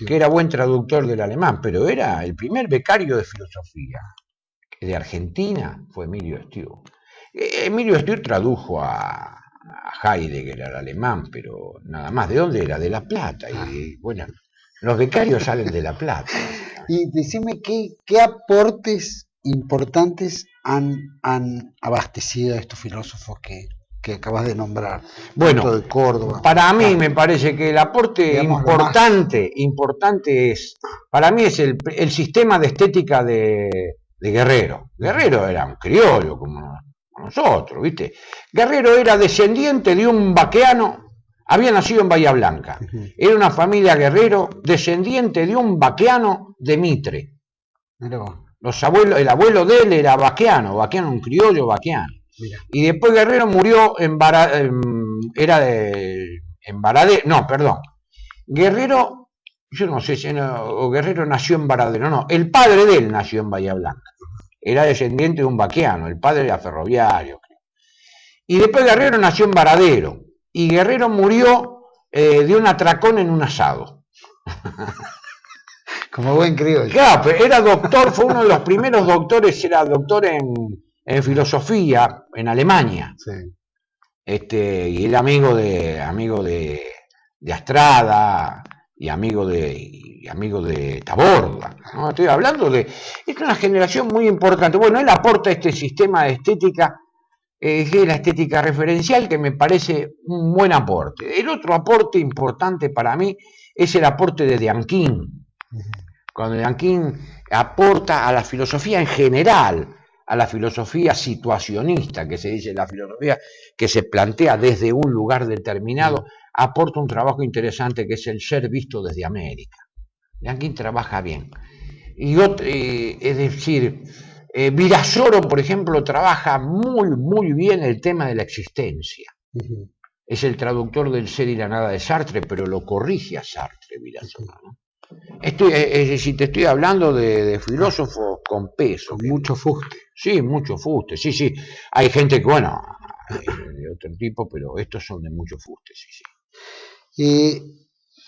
que era buen traductor del alemán, pero era el primer becario de filosofía de Argentina, fue Emilio Estiú. Emilio Estiú tradujo a Heidegger al alemán, pero nada más. ¿De dónde era? De La Plata. Y bueno, los becarios salen de La Plata. Y decime qué aportes importantes han abastecido a estos filósofos que acabas de nombrar. Bueno, de Córdoba. Para mí me parece que el aporte importante es, para mí es el sistema de estética de Guerrero. Guerrero era un criollo como nosotros, ¿viste? Guerrero era descendiente de un vaqueano, había nacido en Bahía Blanca. Era una familia Guerrero, descendiente de un vaqueano de Mitre. El abuelo de él era vaqueano, un criollo vaqueano. Mira. Y después Guerrero murió en Varadero. Guerrero, yo no sé si Guerrero nació en Varadero, no, el padre de él nació en Bahía Blanca. Era descendiente de un vaqueano, el padre era ferroviario. Y después Guerrero nació en Varadero. Y Guerrero murió de un atracón en un asado. Como buen criollo. Claro, pero era doctor, fue uno de los primeros doctores, era doctor en filosofía en Alemania. Sí. Y era amigo de Astrada y amigo de Taborda, ¿no? Estoy hablando es una generación muy importante. Bueno, él aporta este sistema de estética, que es la estética referencial, que me parece un buen aporte. El otro aporte importante para mí es el aporte de Deanquín. Cuando Deanquín aporta a la filosofía en general, a la filosofía situacionista, que se dice, la filosofía que se plantea desde un lugar determinado, aporta un trabajo interesante que es el ser visto desde América. Deanquín trabaja bien. Es decir, Virasoro, por ejemplo, trabaja muy bien el tema de la existencia. Es el traductor del Ser y la Nada de Sartre, pero lo corrige a Sartre, Virasoro, ¿no? Es decir, te estoy hablando de filósofos con peso. Con mucho fuste. Sí, mucho fuste, sí, sí. Hay gente que, bueno, de otro tipo, pero estos son de mucho fuste, sí, sí.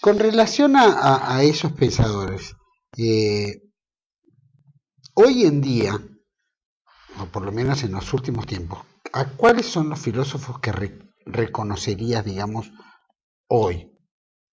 Con relación a esos pensadores, hoy en día, o por lo menos en los últimos tiempos, ¿a cuáles son los filósofos que reconocerías, digamos, hoy?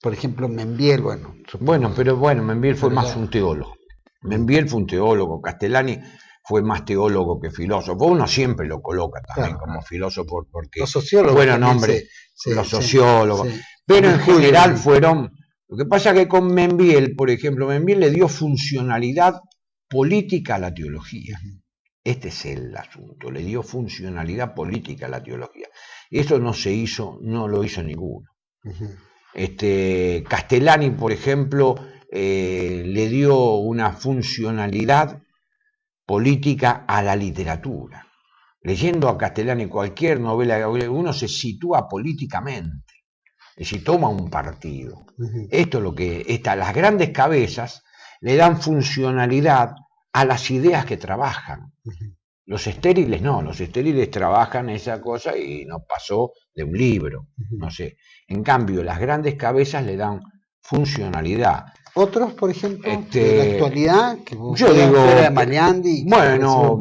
Por ejemplo, Membiel, bueno. Membiel fue más un teólogo. Membiel fue un teólogo, Castellani fue más teólogo que filósofo. Uno siempre lo coloca también como filósofo porque los sociólogos fueron hombres, los sociólogos, pero en general fueron. Lo que pasa es que con Membiel, por ejemplo, Membiel le dio funcionalidad política a la teología. Este es el asunto, le dio funcionalidad política a la teología. Eso no lo hizo ninguno. Castellani, por ejemplo, le dio una funcionalidad política a la literatura. Leyendo a Castellani cualquier novela, uno se sitúa políticamente, es decir, toma un partido. Esto es lo que las grandes cabezas le dan funcionalidad a las ideas que trabajan. Los estériles no, los estériles trabajan esa cosa y no pasó de un libro, no sé. En cambio, las grandes cabezas le dan funcionalidad. Otros, por ejemplo, de la actualidad, que yo digo, de Maliandi, bueno,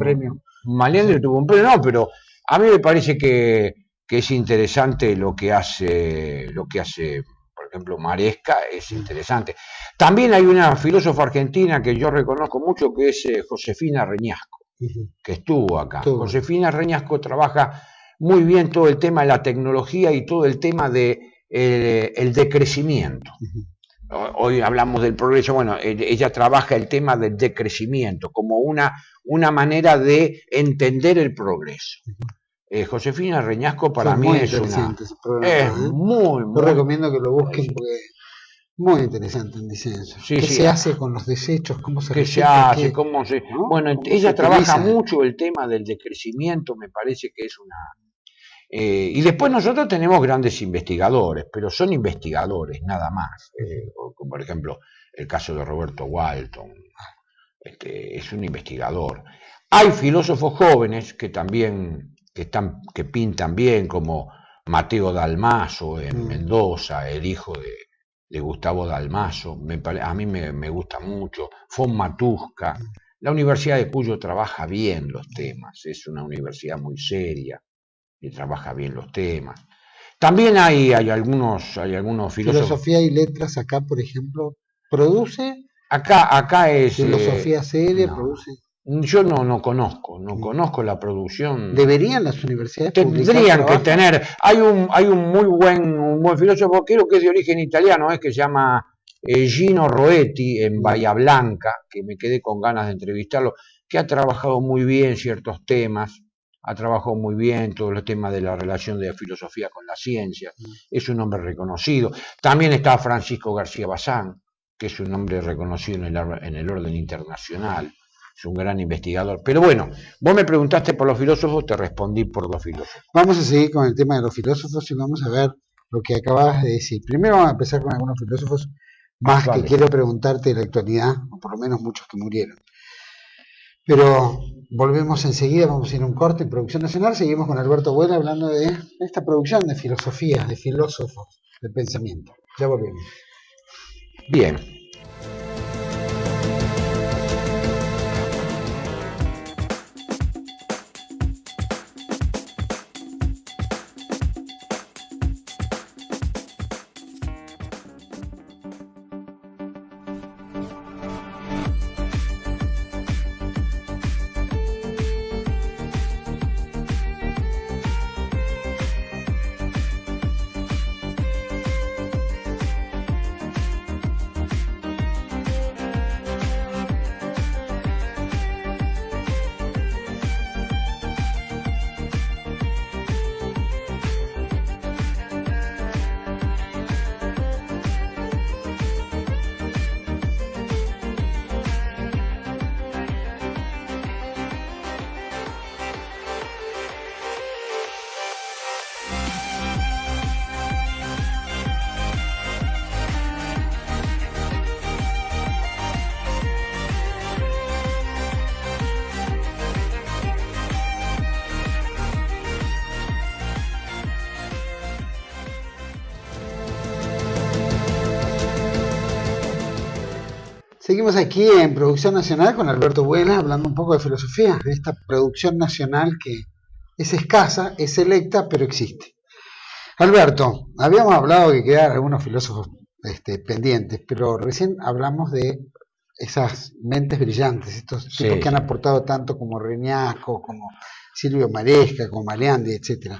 Maliandi tuvo un premio, no, pero a mí me parece que es interesante lo que hace, por ejemplo, Maresca, es interesante. También hay una filósofa argentina que yo reconozco mucho, que es Josefina Reñasco, que estuvo acá. Josefina Reñasco trabaja muy bien todo el tema de la tecnología y todo el tema de el decrecimiento. Hoy hablamos del progreso, bueno, ella trabaja el tema del decrecimiento como una manera de entender el progreso. Josefina Reñasco para mí es una... muy... Yo recomiendo que lo busquen porque es muy interesante en diseño. ¿Qué se hace con los desechos? ¿Cómo se hace? ¿Cómo se...? ¿No? Bueno, ella trabaja mucho el tema del decrecimiento, me parece que es una... y después nosotros tenemos grandes investigadores, pero son investigadores, nada más. Como por ejemplo, el caso de Roberto Walton, es un investigador. Hay filósofos jóvenes que también... que pintan bien, como Mateo Dalmaso en Mendoza, el hijo de Gustavo Dalmaso, a mí me gusta mucho, Fon Matusca. La Universidad de Cuyo trabaja bien los temas, es una universidad muy seria y trabaja bien los temas. También hay algunos filósofos. Filosofía y letras acá, por ejemplo, produce. Acá es filosofía seria, produce. Yo no conozco la producción. ¿Deberían las universidades tendrían que tener? Hay un muy buen filósofo, creo que es de origen italiano, que se llama Gino Roetti, en Bahía Blanca, que me quedé con ganas de entrevistarlo, que ha trabajado muy bien ciertos temas, ha trabajado muy bien todos los temas de la relación de la filosofía con la ciencia, es un hombre reconocido. También está Francisco García Bazán, que es un hombre reconocido en el orden internacional. Es un gran investigador. Pero bueno, vos me preguntaste por los filósofos, te respondí por los filósofos. Vamos a seguir con el tema de los filósofos y vamos a ver lo que acabas de decir. Primero vamos a empezar con algunos filósofos más que quiero preguntarte de la actualidad, o por lo menos muchos que murieron. Pero volvemos enseguida, vamos a ir a un corte en Producción Nacional, seguimos con Alberto Abuela hablando de esta producción de filosofía, de filósofos, de pensamiento. Ya volvemos. Bien. Seguimos aquí en Producción Nacional con Alberto Buena, hablando un poco de filosofía, de esta producción nacional que es escasa, es selecta, pero existe. Alberto, habíamos hablado que quedan algunos filósofos pendientes, pero recién hablamos de esas mentes brillantes, estos tipos que han aportado tanto como Reñasco, como Silvio Maresca, como Maleandi, etcétera.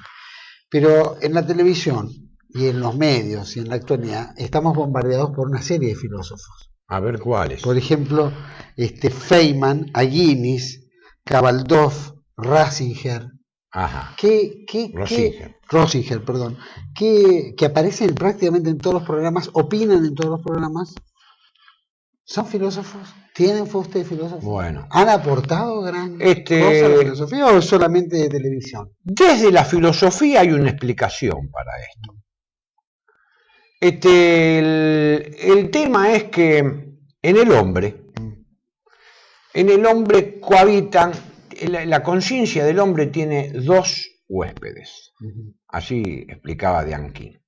Pero en la televisión y en los medios y en la actualidad estamos bombardeados por una serie de filósofos. A ver cuáles. Por ejemplo, Feynman, Aguinis, Kabaldov, Ratzinger. Ajá. Rosinger, perdón. Que aparecen prácticamente en todos los programas, opinan en todos los programas. ¿Son filósofos? ¿Tienen fue usted filósofos? Bueno. ¿Han aportado gran cosa a la filosofía o solamente de televisión? Desde la filosofía hay una explicación para esto. El tema es que en el hombre cohabitan, la conciencia del hombre tiene dos huéspedes. Así explicaba Dianquín.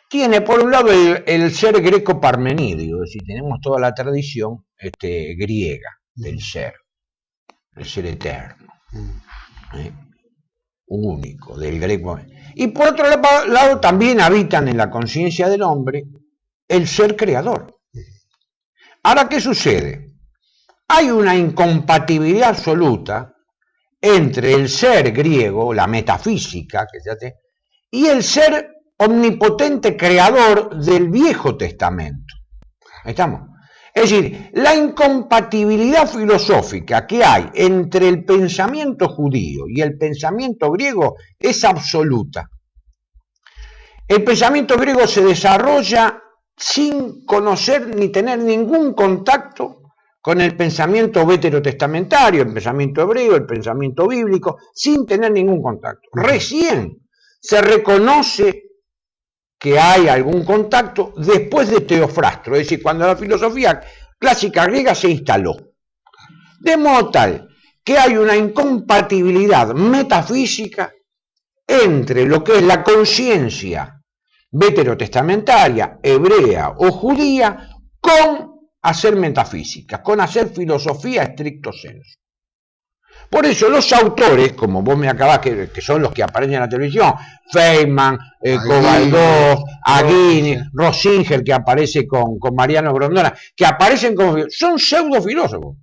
Tiene por un lado el ser greco-parmenidio, es decir, tenemos toda la tradición griega del ser, el ser eterno, único, del greco. Y por otro lado también habitan en la conciencia del hombre el ser creador. Ahora, ¿qué sucede? Hay una incompatibilidad absoluta entre el ser griego, la metafísica, y el ser omnipotente creador del Viejo Testamento. ¿Estamos? Es decir, la incompatibilidad filosófica que hay entre el pensamiento judío y el pensamiento griego es absoluta. El pensamiento griego se desarrolla sin conocer ni tener ningún contacto con el pensamiento veterotestamentario, el pensamiento hebreo, el pensamiento bíblico, sin tener ningún contacto. Recién se reconoce que hay algún contacto después de Teofrastro, es decir, cuando la filosofía clásica griega se instaló. De modo tal que hay una incompatibilidad metafísica entre lo que es la conciencia veterotestamentaria, hebrea o judía, con hacer metafísica, con hacer filosofía estricto sensu. Por eso los autores, como vos me acabás, que son los que aparecen en la televisión, Feynman, Kabaldov, Aguinis, Rosinger, que aparece con Mariano Grondona, que aparecen como son pseudofilósofos.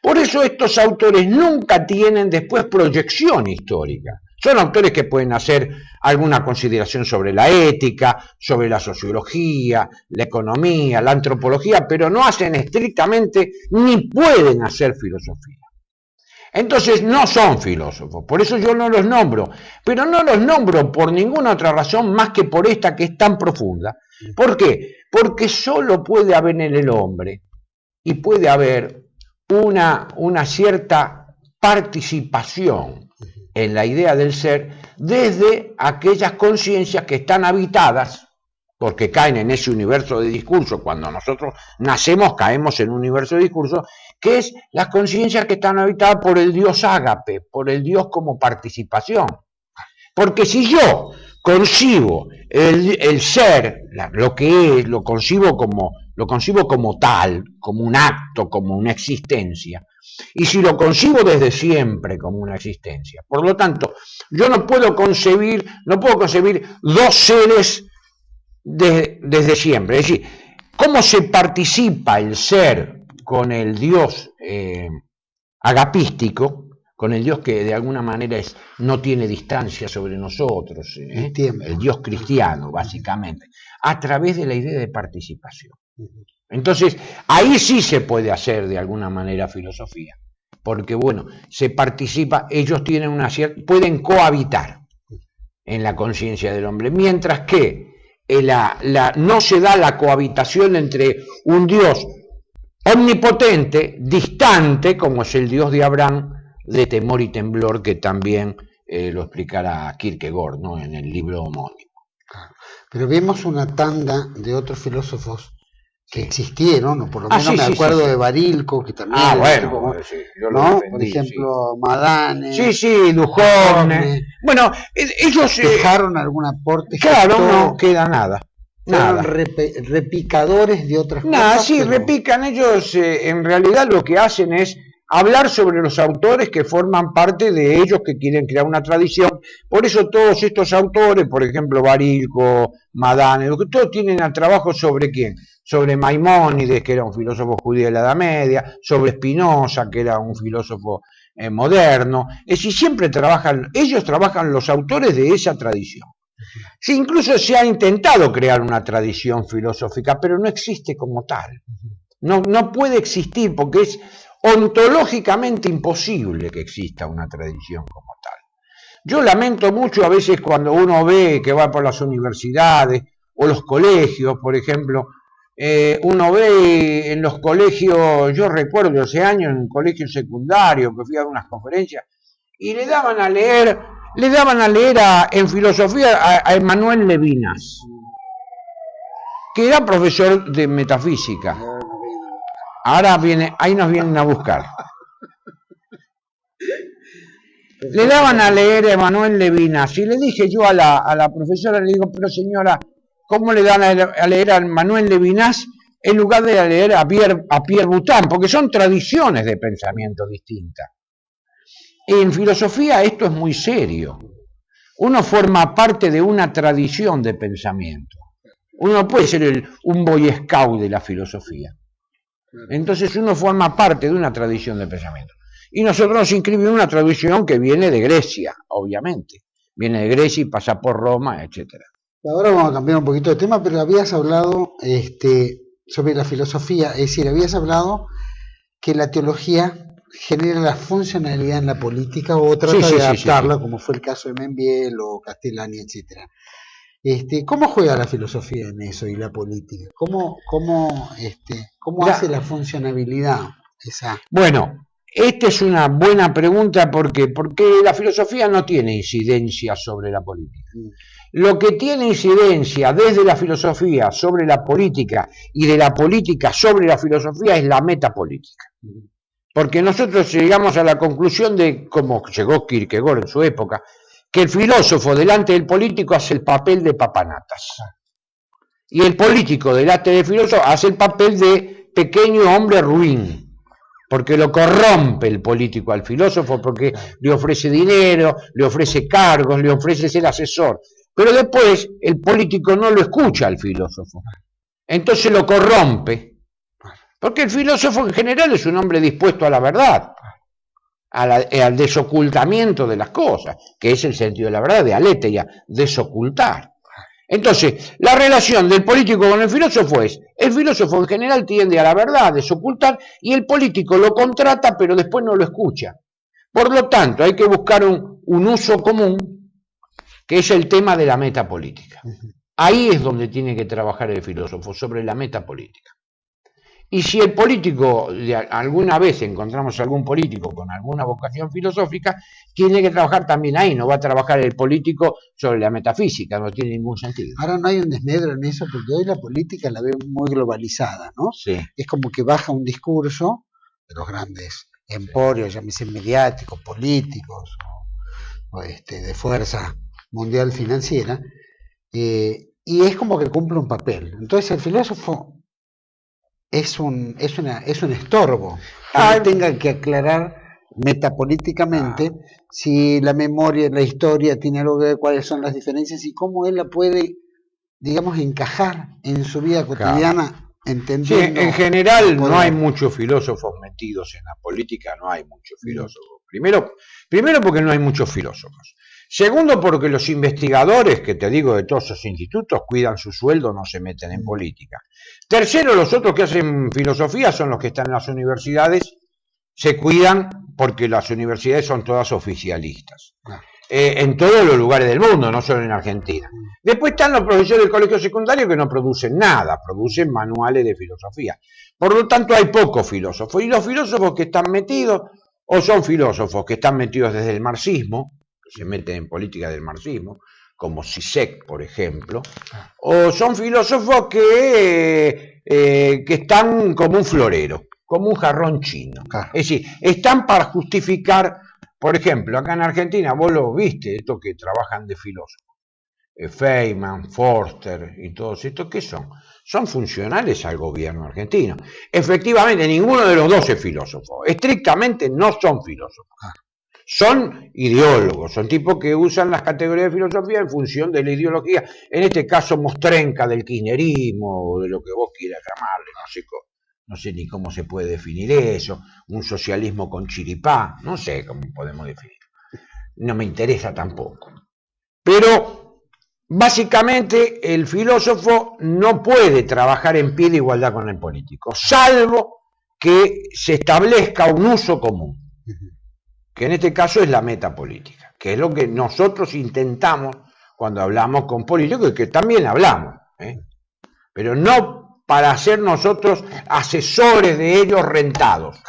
Por eso estos autores nunca tienen después proyección histórica. Son autores que pueden hacer alguna consideración sobre la ética, sobre la sociología, la economía, la antropología, pero no hacen estrictamente ni pueden hacer filosofía. Entonces no son filósofos, por eso yo no los nombro, pero no los nombro por ninguna otra razón más que por esta que es tan profunda. ¿Por qué? Porque solo puede haber en el hombre y puede haber una cierta participación en la idea del ser desde aquellas conciencias que están habitadas, porque caen en ese universo de discurso. Cuando nosotros nacemos caemos en un universo de discurso, que es las conciencias que están habitadas por el Dios ágape, por el Dios como participación. Porque si yo concibo el ser, lo que es, lo concibo como tal, como un acto, como una existencia, y si lo concibo desde siempre como una existencia, por lo tanto, yo no puedo concebir dos seres desde siempre. Es decir, ¿cómo se participa el ser con el Dios agapístico, con el Dios que de alguna manera no tiene distancia sobre nosotros, el Dios cristiano, básicamente, a través de la idea de participación? Entonces, ahí sí se puede hacer de alguna manera filosofía, porque bueno, se participa, ellos tienen pueden cohabitar en la conciencia del hombre, mientras que no se da la cohabitación entre un Dios omnipotente, distante, como es el Dios de Abraham, de temor y temblor, que también lo explicará Kierkegaard, ¿no?, en el libro homónimo. Claro. Pero vemos una tanda de otros filósofos que existieron, o por lo menos me acuerdo de Barilco, que también yo lo defendí, por ejemplo, Madane, Duhovne. Bueno, ellos dejaron algún aporte. Claro, no queda nada. Fueron repicadores de otras Nada, cosas. sí, pero... repican ellos, en realidad lo que hacen es hablar sobre los autores que forman parte de ellos, que quieren crear una tradición. Por eso todos estos autores, por ejemplo, Barilco, Madane, todos tienen el trabajo sobre ¿quién? Sobre Maimónides, que era un filósofo judío de la Edad Media, sobre Spinoza, que era un filósofo moderno. Es decir, siempre trabajan, ellos trabajan los autores de esa tradición. Sí, incluso se ha intentado crear una tradición filosófica, pero no existe como tal. No puede existir porque es ontológicamente imposible que exista una tradición como tal. Yo lamento mucho a veces cuando uno ve que va por las universidades o los colegios, por ejemplo, uno ve en los colegios, yo recuerdo hace años en un colegio secundario que fui a unas conferencias y le daban a leer en filosofía a Emmanuel Levinas, que era profesor de metafísica. Ahora ahí nos vienen a buscar. Le daban a leer a Emmanuel Levinas y le dije yo a la profesora, le digo, pero señora, ¿cómo le dan a leer a Emmanuel Levinas en lugar de leer a Pierre Boutin? Porque son tradiciones de pensamiento distintas. En filosofía esto es muy serio. Uno forma parte de una tradición de pensamiento. Uno no puede ser un boy scout de la filosofía. Entonces uno forma parte de una tradición de pensamiento. Y nosotros nos inscribimos en una tradición que viene de Grecia, obviamente. Viene de Grecia y pasa por Roma, etcétera. Ahora vamos a cambiar un poquito de tema, pero habías hablado sobre la filosofía, es decir, habías hablado que la teología genera la funcionalidad en la política o trata de adaptarla, como fue el caso de Membiel o Castellani, etcétera. ¿Cómo juega la filosofía en eso y la política? ¿Cómo hace la funcionabilidad esa? Bueno, esta es una buena pregunta porque la filosofía no tiene incidencia sobre la política. Lo que tiene incidencia desde la filosofía sobre la política y de la política sobre la filosofía es la metapolítica. Porque nosotros llegamos a la conclusión de, como llegó Kierkegaard en su época, que el filósofo delante del político hace el papel de papanatas. Y el político delante del filósofo hace el papel de pequeño hombre ruin. Porque lo corrompe el político al filósofo, porque le ofrece dinero, le ofrece cargos, le ofrece ser asesor. Pero después el político no lo escucha al filósofo. Entonces lo corrompe. Porque el filósofo en general es un hombre dispuesto a la verdad, al desocultamiento de las cosas, que es el sentido de la verdad, de aletheia, desocultar. Entonces, la relación del político con el filósofo es, el filósofo en general tiende a la verdad, a desocultar, y el político lo contrata, pero después no lo escucha. Por lo tanto, hay que buscar un uso común, que es el tema de la metapolítica. Ahí es donde tiene que trabajar el filósofo, sobre la metapolítica. Y si el político, alguna vez encontramos algún político con alguna vocación filosófica, tiene que trabajar también ahí, no va a trabajar el político sobre la metafísica, no tiene ningún sentido. Ahora no hay un desmedro en eso, porque hoy la política la veo muy globalizada, ¿no? Sí. Es como que baja un discurso de los grandes emporios, llámese mediáticos, políticos, o de fuerza mundial financiera, y es como que cumple un papel. Entonces el filósofo es un estorbo que tenga que aclarar metapolíticamente si la memoria, la historia tiene algo que ver, cuáles son las diferencias y cómo él la puede, digamos, encajar en su vida cotidiana, entendiendo. Sí, en general no hay muchos filósofos metidos en la política, no hay muchos filósofos. Primero porque no hay muchos filósofos. Segundo, porque los investigadores, que te digo, de todos esos institutos, cuidan su sueldo, no se meten en política. Tercero, los otros que hacen filosofía son los que están en las universidades, se cuidan porque las universidades son todas oficialistas. En todos los lugares del mundo, no solo en Argentina. Después están los profesores del colegio secundario que no producen nada, producen manuales de filosofía. Por lo tanto, hay pocos filósofos. Y los filósofos que están metidos, o son filósofos que están metidos desde el marxismo, se meten en política del marxismo, como Zizek, por ejemplo, o son filósofos que están como un florero, como un jarrón chino. Es decir, están para justificar, por ejemplo, acá en Argentina, vos lo viste, estos que trabajan de filósofos, Feynman, Forster y todos estos, ¿qué son? Son funcionales al gobierno argentino. Efectivamente, ninguno de los dos es filósofo. Estrictamente no son filósofos. Son ideólogos, son tipos que usan las categorías de filosofía en función de la ideología. En este caso, mostrenca del kirchnerismo, o de lo que vos quieras llamarle, no sé ni cómo se puede definir eso, un socialismo con chiripá, no sé cómo podemos definirlo. No me interesa tampoco. Pero básicamente el filósofo no puede trabajar en pie de igualdad con el político, salvo que se establezca un uso común, que en este caso es la metapolítica, que es lo que nosotros intentamos cuando hablamos con políticos y que también hablamos, pero no para ser nosotros asesores de ellos rentados,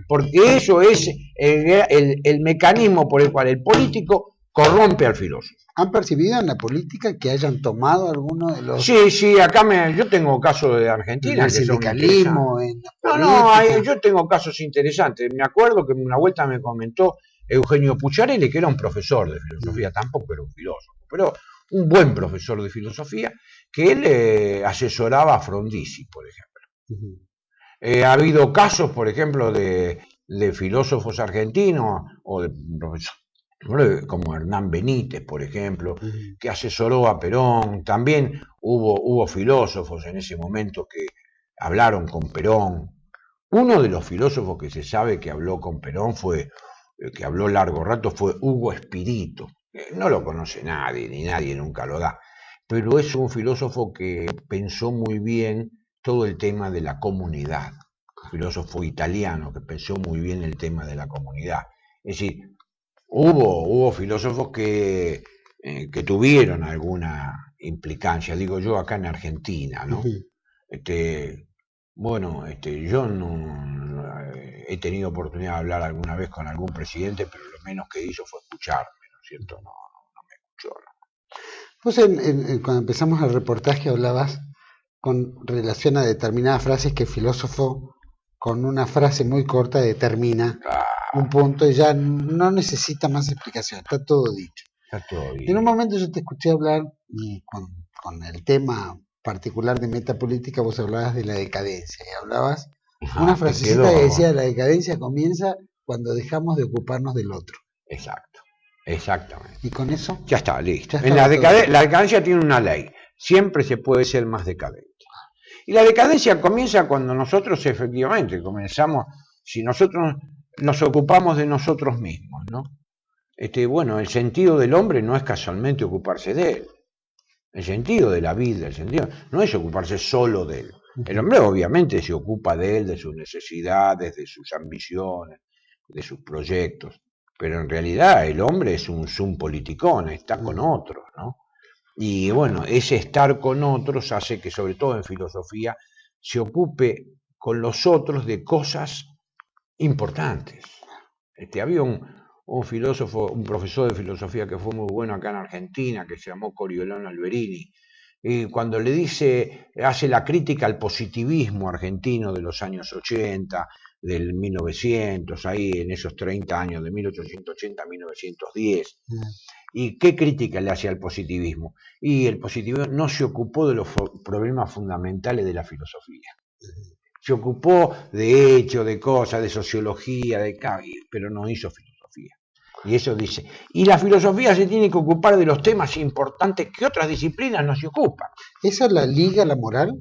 porque eso es el mecanismo por el cual el político corrompe al filósofo. ¿Han percibido en la política que hayan tomado alguno de los... Sí, acá yo tengo casos de Argentina. En el sindicalismo, en la política. Yo tengo casos interesantes. Me acuerdo que una vuelta me comentó Eugenio Pucciarelli, que era un profesor de filosofía, tampoco era un filósofo, pero un buen profesor de filosofía, que él asesoraba a Frondizi, por ejemplo. Ha habido casos, por ejemplo, de filósofos argentinos o de profesores como Hernán Benítez, por ejemplo, que asesoró a Perón. También hubo filósofos en ese momento que hablaron con Perón. Uno de los filósofos que se sabe que habló con Perón que habló largo rato, fue Hugo Espirito. No lo conoce nadie, ni nadie nunca lo da, pero es un filósofo que pensó muy bien todo el tema de la comunidad, un filósofo italiano que pensó muy bien el tema de la comunidad. Es decir, hubo filósofos que tuvieron alguna implicancia, digo yo, acá en Argentina, ¿no? Yo no he tenido oportunidad de hablar alguna vez con algún presidente, pero lo menos que hizo fue escucharme, ¿no es cierto? No me escuchó. Vos cuando empezamos el reportaje hablabas con relación a determinadas frases que el filósofo con una frase muy corta determina un punto y ya no necesita más explicación, está todo dicho. Está todo bien. En un momento yo te escuché hablar y con el tema particular de metapolítica vos hablabas de la decadencia y hablabas una frasecita que decía: la decadencia comienza cuando dejamos de ocuparnos del otro. Exacto, exactamente. ¿Y con eso? Ya está, listo. La decadencia tiene una ley, siempre se puede ser más decadente. Y la decadencia comienza cuando nosotros efectivamente comenzamos, si nosotros nos ocupamos de nosotros mismos, ¿no? El sentido del hombre no es casualmente ocuparse de él. El sentido de la vida, el sentido no es ocuparse solo de él. El hombre obviamente se ocupa de él, de sus necesidades, de sus ambiciones, de sus proyectos, pero en realidad el hombre es un sum politicón, está con otros, ¿no? Y bueno, ese estar con otros hace que, sobre todo en filosofía, se ocupe con los otros de cosas importantes. Había un filósofo, un profesor de filosofía que fue muy bueno acá en Argentina, que se llamó Coriolano Alberini, y cuando hace la crítica al positivismo argentino de los años 80, del 1900, ahí en esos 30 años, de 1880 a 1910, ¿y qué crítica le hace al positivismo? Y el positivismo no se ocupó de los problemas fundamentales de la filosofía. Se ocupó de hechos, de cosas, de sociología, pero no hizo filosofía. Y eso dice. Y la filosofía se tiene que ocupar de los temas importantes que otras disciplinas no se ocupan. ¿Esa es la liga, la moral?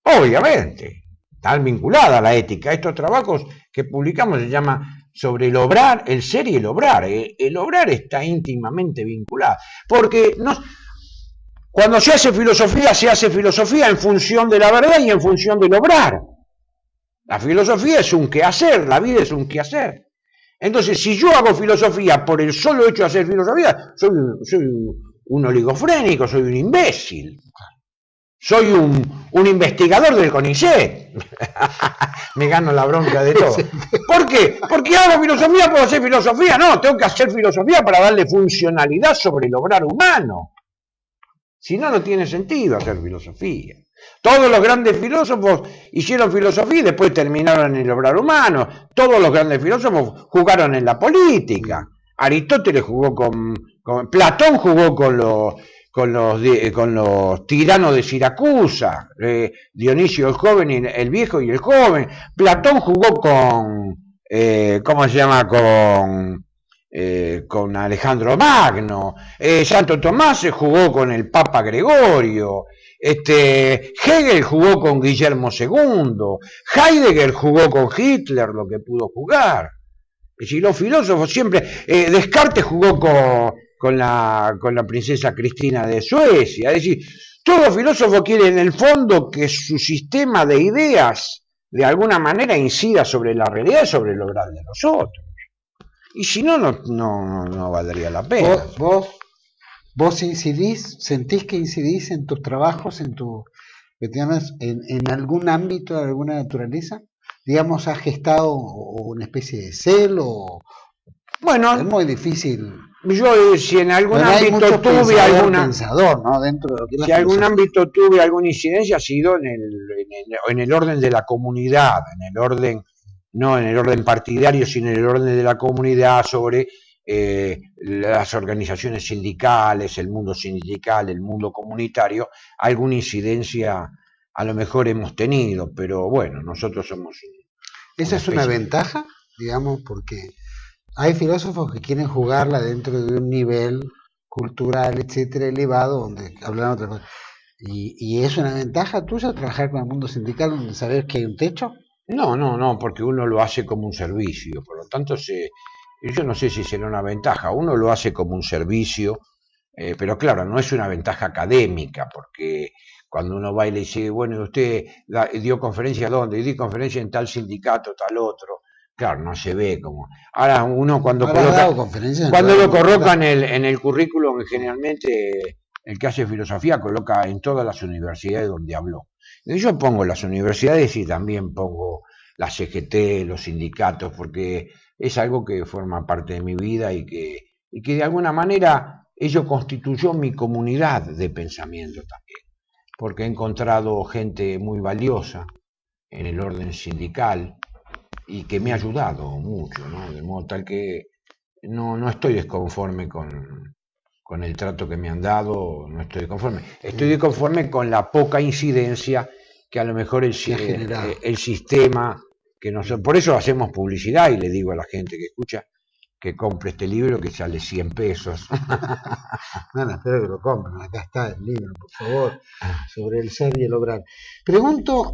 Obviamente. Está vinculada a la ética. Estos trabajos que publicamos se llama sobre el obrar, el ser y el obrar. El obrar está íntimamente vinculado. Porque cuando se hace filosofía en función de la verdad y en función del obrar. La filosofía es un quehacer, la vida es un quehacer. Entonces, si yo hago filosofía por el solo hecho de hacer filosofía, soy un oligofrénico, soy un imbécil. Soy un investigador del CONICET. Me gano la bronca de todo. ¿Por qué? Porque hago filosofía, puedo hacer filosofía. No, tengo que hacer filosofía para darle funcionalidad sobre el obrar humano. Si no, no tiene sentido hacer filosofía. Todos los grandes filósofos hicieron filosofía y después terminaron en el obrar humano. Todos los grandes filósofos jugaron en la política. Aristóteles jugó con Platón jugó con con los tiranos de Siracusa, Dionisio el joven, el viejo y el joven. Platón jugó con, ¿cómo se llama? Con Alejandro Magno. Santo Tomás se jugó con el Papa Gregorio. Hegel jugó con Guillermo II. Heidegger jugó con Hitler, lo que pudo jugar. Es decir, los filósofos siempre. Descartes jugó con la princesa Cristina de Suecia. Es decir, todo filósofo quiere en el fondo que su sistema de ideas de alguna manera incida sobre la realidad y sobre lo grande de nosotros. Y si no, no valdría la pena. ¿Vos incidís, sentís que incidís en tus trabajos, en algún ámbito de alguna naturaleza? Digamos, ¿has gestado una especie de celo? Bueno, es muy difícil. Yo, si en algún ámbito tuve alguna. Pensador, ¿no? Dentro de lo que si algún ámbito tuve alguna incidencia, ha sido en el orden de la comunidad, no en el orden partidario, sino en el orden de la comunidad, sobre las organizaciones sindicales, el mundo sindical, el mundo comunitario. Alguna incidencia a lo mejor hemos tenido, pero bueno, nosotros somos... ¿Esa es una ventaja, digamos, porque hay filósofos que quieren jugarla dentro de un nivel cultural, etcétera, elevado, donde hablan otra cosa? ¿Y es una ventaja tuya trabajar con el mundo sindical, donde sabes que hay un techo? No, porque uno lo hace como un servicio, por lo tanto yo no sé si será una ventaja, uno lo hace como un servicio, pero claro, no es una ventaja académica, porque cuando uno va y le dice, bueno, usted dio conferencia ¿dónde? Y di conferencia en tal sindicato, tal otro. Claro, no se ve como... Ahora uno cuando lo coloca en el currículum, generalmente el que hace filosofía coloca en todas las universidades donde habló. Yo pongo las universidades y también pongo la CGT, los sindicatos, porque es algo que forma parte de mi vida y que de alguna manera ello constituyó mi comunidad de pensamiento también, porque he encontrado gente muy valiosa en el orden sindical y que me ha ayudado mucho, ¿no? De modo tal que no estoy desconforme con el trato que me han dado, no estoy conforme. Estoy conforme con la poca incidencia que a lo mejor el sistema, por eso hacemos publicidad y le digo a la gente que escucha que compre este libro que sale 100 pesos. Espero que lo compren, acá está el libro, por favor, sobre el ser y el obrar. Pregunto,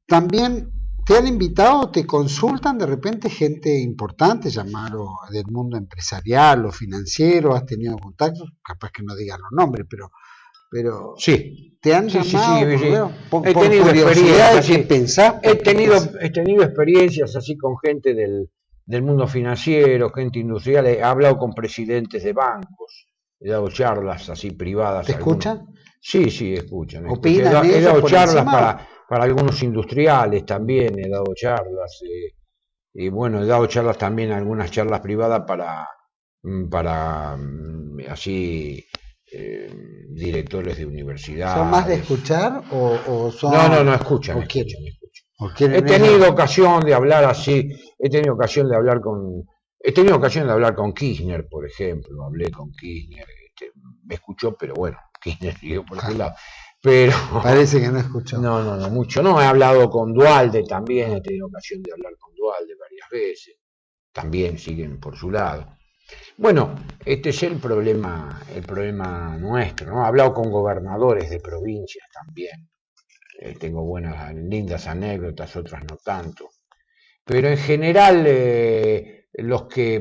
también... ¿Te han invitado, te consultan de repente gente importante, llamarlo del mundo empresarial o financiero? ¿Has tenido contactos? Capaz que no digan los nombres, pero sí. ¿Te han llamado? Sí. He tenido experiencias. ¿Qué pensás? He tenido experiencias así con gente del mundo financiero, gente industrial. He hablado con presidentes de bancos, he dado charlas así privadas. ¿Te escuchan? Sí, escuchan. ¿Opinan? He dado charlas para algunos industriales también, he dado charlas, y bueno, he dado charlas también, algunas charlas privadas para así directores de universidades. ¿Son más de escuchar o son...? No, escuchan. He tenido ocasión de hablar así, he tenido ocasión de hablar con Kirchner, por ejemplo, hablé con Kirchner, me escuchó, pero bueno, Kirchner siguió por aquel lado. Pero parece que no escuchó. No, mucho. No, he hablado con Duhalde también, he tenido ocasión de hablar con Duhalde varias veces. También siguen por su lado. Bueno, este es el problema nuestro, ¿no? He hablado con gobernadores de provincias también. Tengo lindas anécdotas, otras no tanto. Pero en general, los que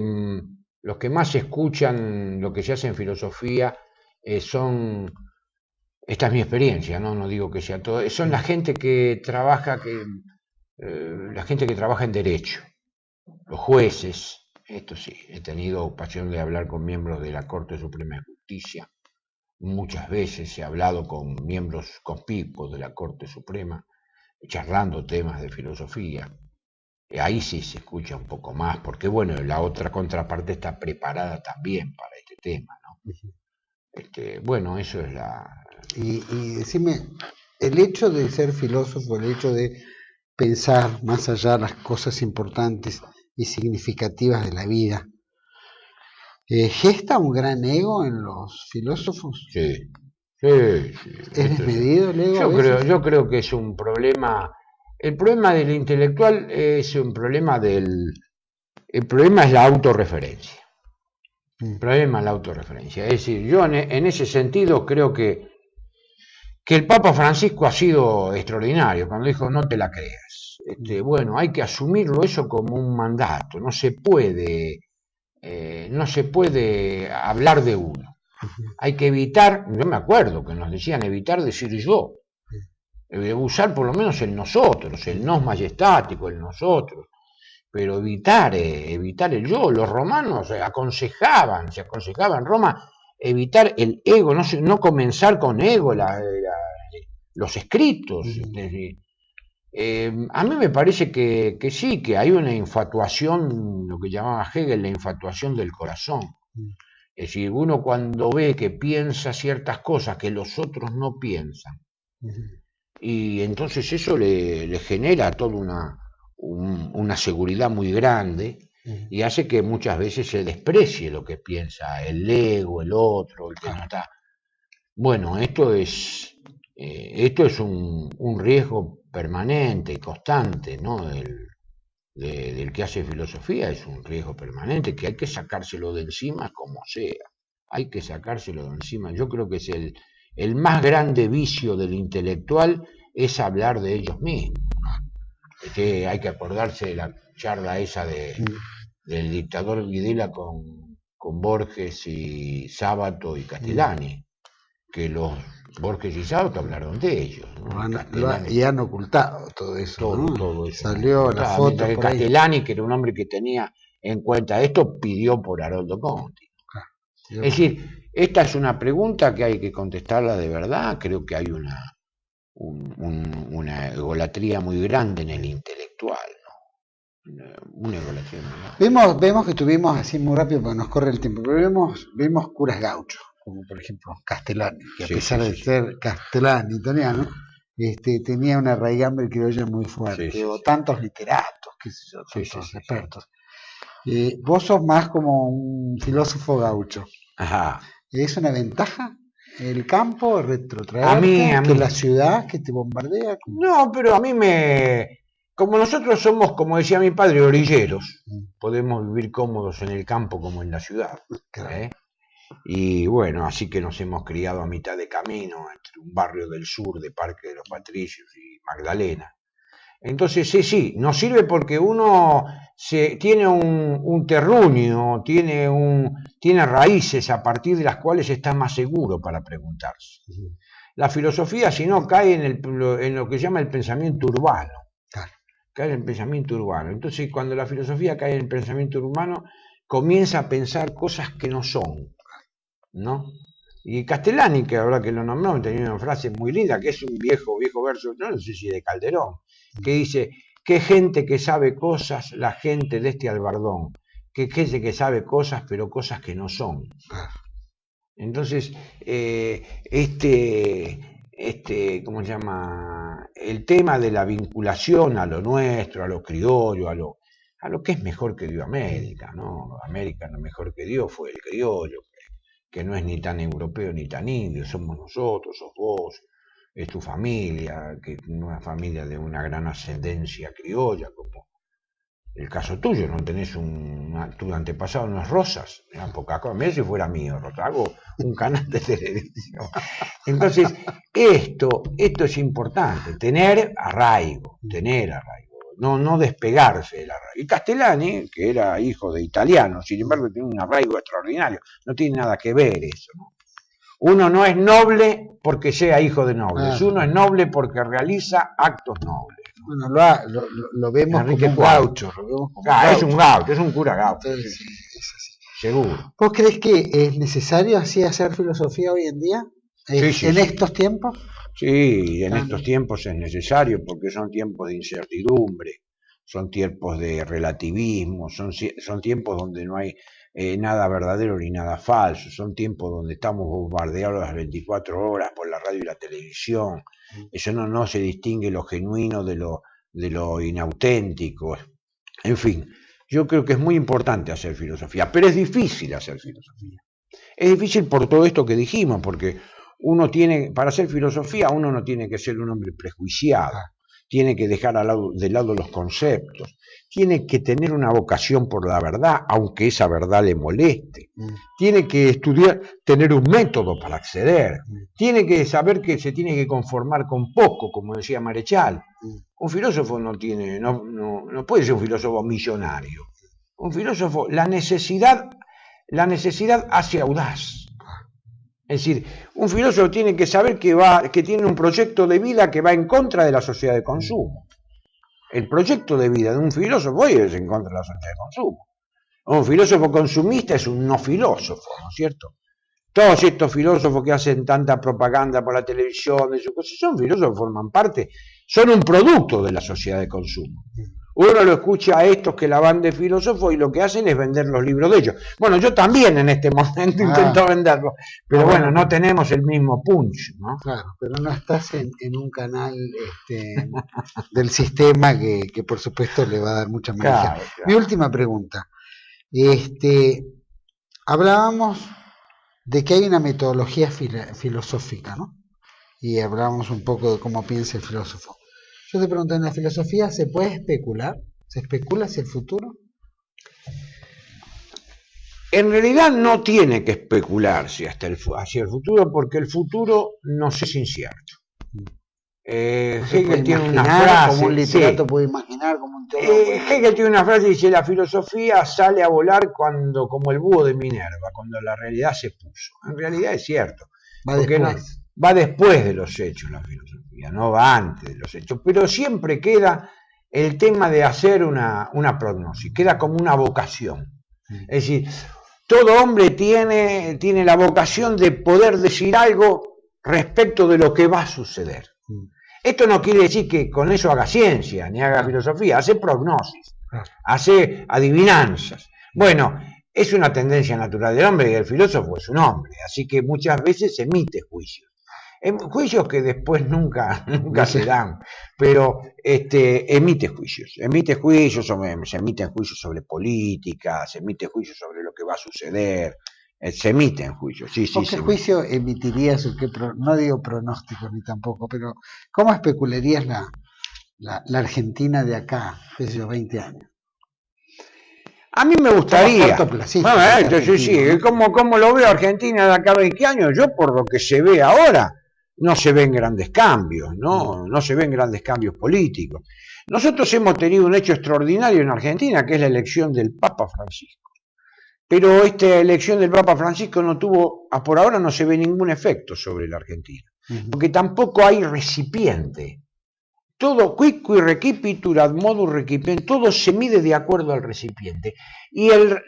más escuchan lo que se hace en filosofía son... Esta es mi experiencia, no digo que sea todo. Son la gente que trabaja, en derecho, los jueces. Esto sí, he tenido ocasión de hablar con miembros de la Corte Suprema de Justicia. Muchas veces he hablado con miembros conspicuos de la Corte Suprema, charlando temas de filosofía. Ahí sí se escucha un poco más, porque bueno, la otra contraparte está preparada también para este tema, ¿no? Bueno, eso es la... Y decime, el hecho de ser filósofo, el hecho de pensar más allá las cosas importantes y significativas de la vida, ¿gesta un gran ego en los filósofos? Sí. Sí, ¿Es desmedido el ego? Yo creo que es un problema. El problema del intelectual es un problema el problema es la autorreferencia. El problema es la autorreferencia. Es decir, yo en ese sentido creo que el Papa Francisco ha sido extraordinario cuando dijo no te la creas. Bueno, hay que asumirlo eso como un mandato. No se puede hablar de uno. Hay que evitar, yo me acuerdo que nos decían evitar decir yo. Usar por lo menos el nosotros, el nos majestático, el nosotros. Pero evitar el yo. Los romanos se aconsejaban en Roma evitar el ego, no comenzar con ego los escritos. A mí me parece que sí, que hay una infatuación, lo que llamaba Hegel, la infatuación del corazón. Es decir, uno cuando ve que piensa ciertas cosas que los otros no piensan, y entonces eso le genera toda una seguridad muy grande y hace que muchas veces se desprecie lo que piensa el ego, el otro, el que no está. Bueno, esto es un riesgo permanente y constante, ¿no? Del que hace filosofía es un riesgo permanente que hay que sacárselo de encima como sea. Hay que sacárselo de encima. Yo creo que es el más grande vicio del intelectual es hablar de ellos mismos. Que hay que acordarse de la charla esa del dictador Videla con Borges y Sábato y Castellani, que los Borges y Sábato hablaron de ellos, ¿no? Y han ocultado todo eso. Todo eso. Salió la foto. Castellani, que era un hombre que tenía en cuenta esto, pidió por Haroldo Conti. Es decir, esta es una pregunta que hay que contestarla de verdad. Creo que hay una egolatría muy grande en el intelectual, ¿no? Una egolatría muy grande. Vemos que tuvimos, así muy rápido porque nos corre el tiempo, pero vemos curas gauchos, como por ejemplo Castellani, que a pesar de ser castellano italiano, tenía una raigambre criolla muy fuerte, o tantos literatos, qué sé yo, tantos expertos. Vos sos más como un filósofo gaucho. Ajá. ¿Es una ventaja el campo retrotraerte que la ciudad que te bombardea? No, pero a mí como nosotros somos, como decía mi padre, orilleros, podemos vivir cómodos en el campo como en la ciudad. Y bueno, así que nos hemos criado a mitad de camino entre un barrio del sur de Parque de los Patricios y Magdalena. Entonces sí, nos sirve porque uno tiene un terruño, tiene raíces a partir de las cuales está más seguro para preguntarse. La filosofía, si no, cae en lo que se llama el pensamiento urbano. Cae en el pensamiento urbano. Entonces, cuando la filosofía cae en el pensamiento urbano, comienza a pensar cosas que no son, ¿no? Y Castellani, que ahora que lo nombró, tenía una frase muy linda, que es un viejo verso, no sé si de Calderón, que dice: qué gente que sabe cosas, la gente de este Albardón, que gente que sabe cosas, pero cosas que no son. Entonces, ¿cómo se llama? El tema de la vinculación a lo nuestro, a lo criollo, a lo que es mejor que dio América, ¿no? América lo mejor que dio fue el criollo, que no es ni tan europeo ni tan indio, somos nosotros, sos vos, es tu familia, que es una familia de una gran ascendencia criolla, como el caso tuyo, no tenés tu antepasado no es Rosas, era poca cosa, mira si fuera mío, hago un canal de televisión. Entonces, esto es importante, tener arraigo, no despegarse del arraigo. Y Castellani, que era hijo de italiano, sin embargo tiene un arraigo extraordinario, no tiene nada que ver eso, ¿no? Uno no es noble porque sea hijo de nobles, uno es noble porque realiza actos nobles. Bueno, lo vemos como un gaucho. Es un gaucho, es un cura gaucho. Entonces, sí, es así. Seguro. ¿Vos crees que es necesario así hacer filosofía hoy en día? ¿En estos tiempos? Sí, en estos tiempos es necesario porque son tiempos de incertidumbre, son tiempos de relativismo, son tiempos donde no hay nada verdadero ni nada falso, son tiempos donde estamos bombardeados las 24 horas por la radio y la televisión. Eso no se distingue lo genuino de lo inauténtico. En fin, yo creo que es muy importante hacer filosofía, pero es difícil hacer filosofía. Es difícil por todo esto que dijimos, porque para hacer filosofía, uno no tiene que ser un hombre prejuiciado, tiene que dejar de lado los conceptos, tiene que tener una vocación por la verdad, aunque esa verdad le moleste, tiene que estudiar, tener un método para acceder, tiene que saber que se tiene que conformar con poco, como decía Marechal. Un filósofo no puede ser un filósofo millonario. Un filósofo, la necesidad hace audaz. Es decir, un filósofo tiene que saber que tiene un proyecto de vida que va en contra de la sociedad de consumo. El proyecto de vida de un filósofo es en contra de la sociedad de consumo. Un filósofo consumista es un no filósofo, ¿no es cierto? Todos estos filósofos que hacen tanta propaganda por la televisión, son filósofos, forman parte, son un producto de la sociedad de consumo. Uno lo escucha a estos que la van de filósofos y lo que hacen es vender los libros de ellos. Bueno, yo también en este momento intento venderlos, pero bueno, no tenemos el mismo punch, ¿no? Claro, pero no estás en un canal del sistema que por supuesto le va a dar mucha magia. Claro. Mi última pregunta. Hablábamos de que hay una metodología filosófica, ¿no? Y hablábamos un poco de cómo piensa el filósofo. Yo te pregunto, ¿en la filosofía se puede especular? ¿Se especula hacia el futuro? En realidad no tiene que especularse hacia el futuro, porque el futuro nos es incierto. Hegel tiene una frase, como un literato puede imaginar, como un teólogo. Hegel tiene una frase que dice: la filosofía sale a volar como el búho de Minerva, cuando la realidad se puso. En realidad es cierto. Va después de los hechos la filosofía, no va antes de los hechos, pero siempre queda el tema de hacer una prognosis, queda como una vocación. Es decir, todo hombre tiene la vocación de poder decir algo respecto de lo que va a suceder. Esto no quiere decir que con eso haga ciencia, ni haga filosofía, hace prognosis, hace adivinanzas. Bueno, es una tendencia natural del hombre y el filósofo es un hombre, así que muchas veces emite juicios. Juicios que después nunca se dan, pero emite juicios se emiten juicios sobre política, se emiten juicios sobre lo que va a suceder, se emiten juicios. Sí, ¿Qué juicio emitirías? No digo pronóstico ni tampoco, pero ¿cómo especularías la Argentina de acá, qué sé yo, 20 años? A mí me gustaría. ¿Cómo lo veo Argentina de acá a 20 años? Yo, por lo que se ve ahora, no se ven grandes cambios, no se ven grandes cambios políticos. Nosotros hemos tenido un hecho extraordinario en Argentina, que es la elección del Papa Francisco. Pero esta elección del Papa Francisco por ahora no se ve ningún efecto sobre la Argentina, porque tampoco hay recipiente. Todo quiqui recipitur ad modus recipiente, todo se mide de acuerdo al recipiente. Y el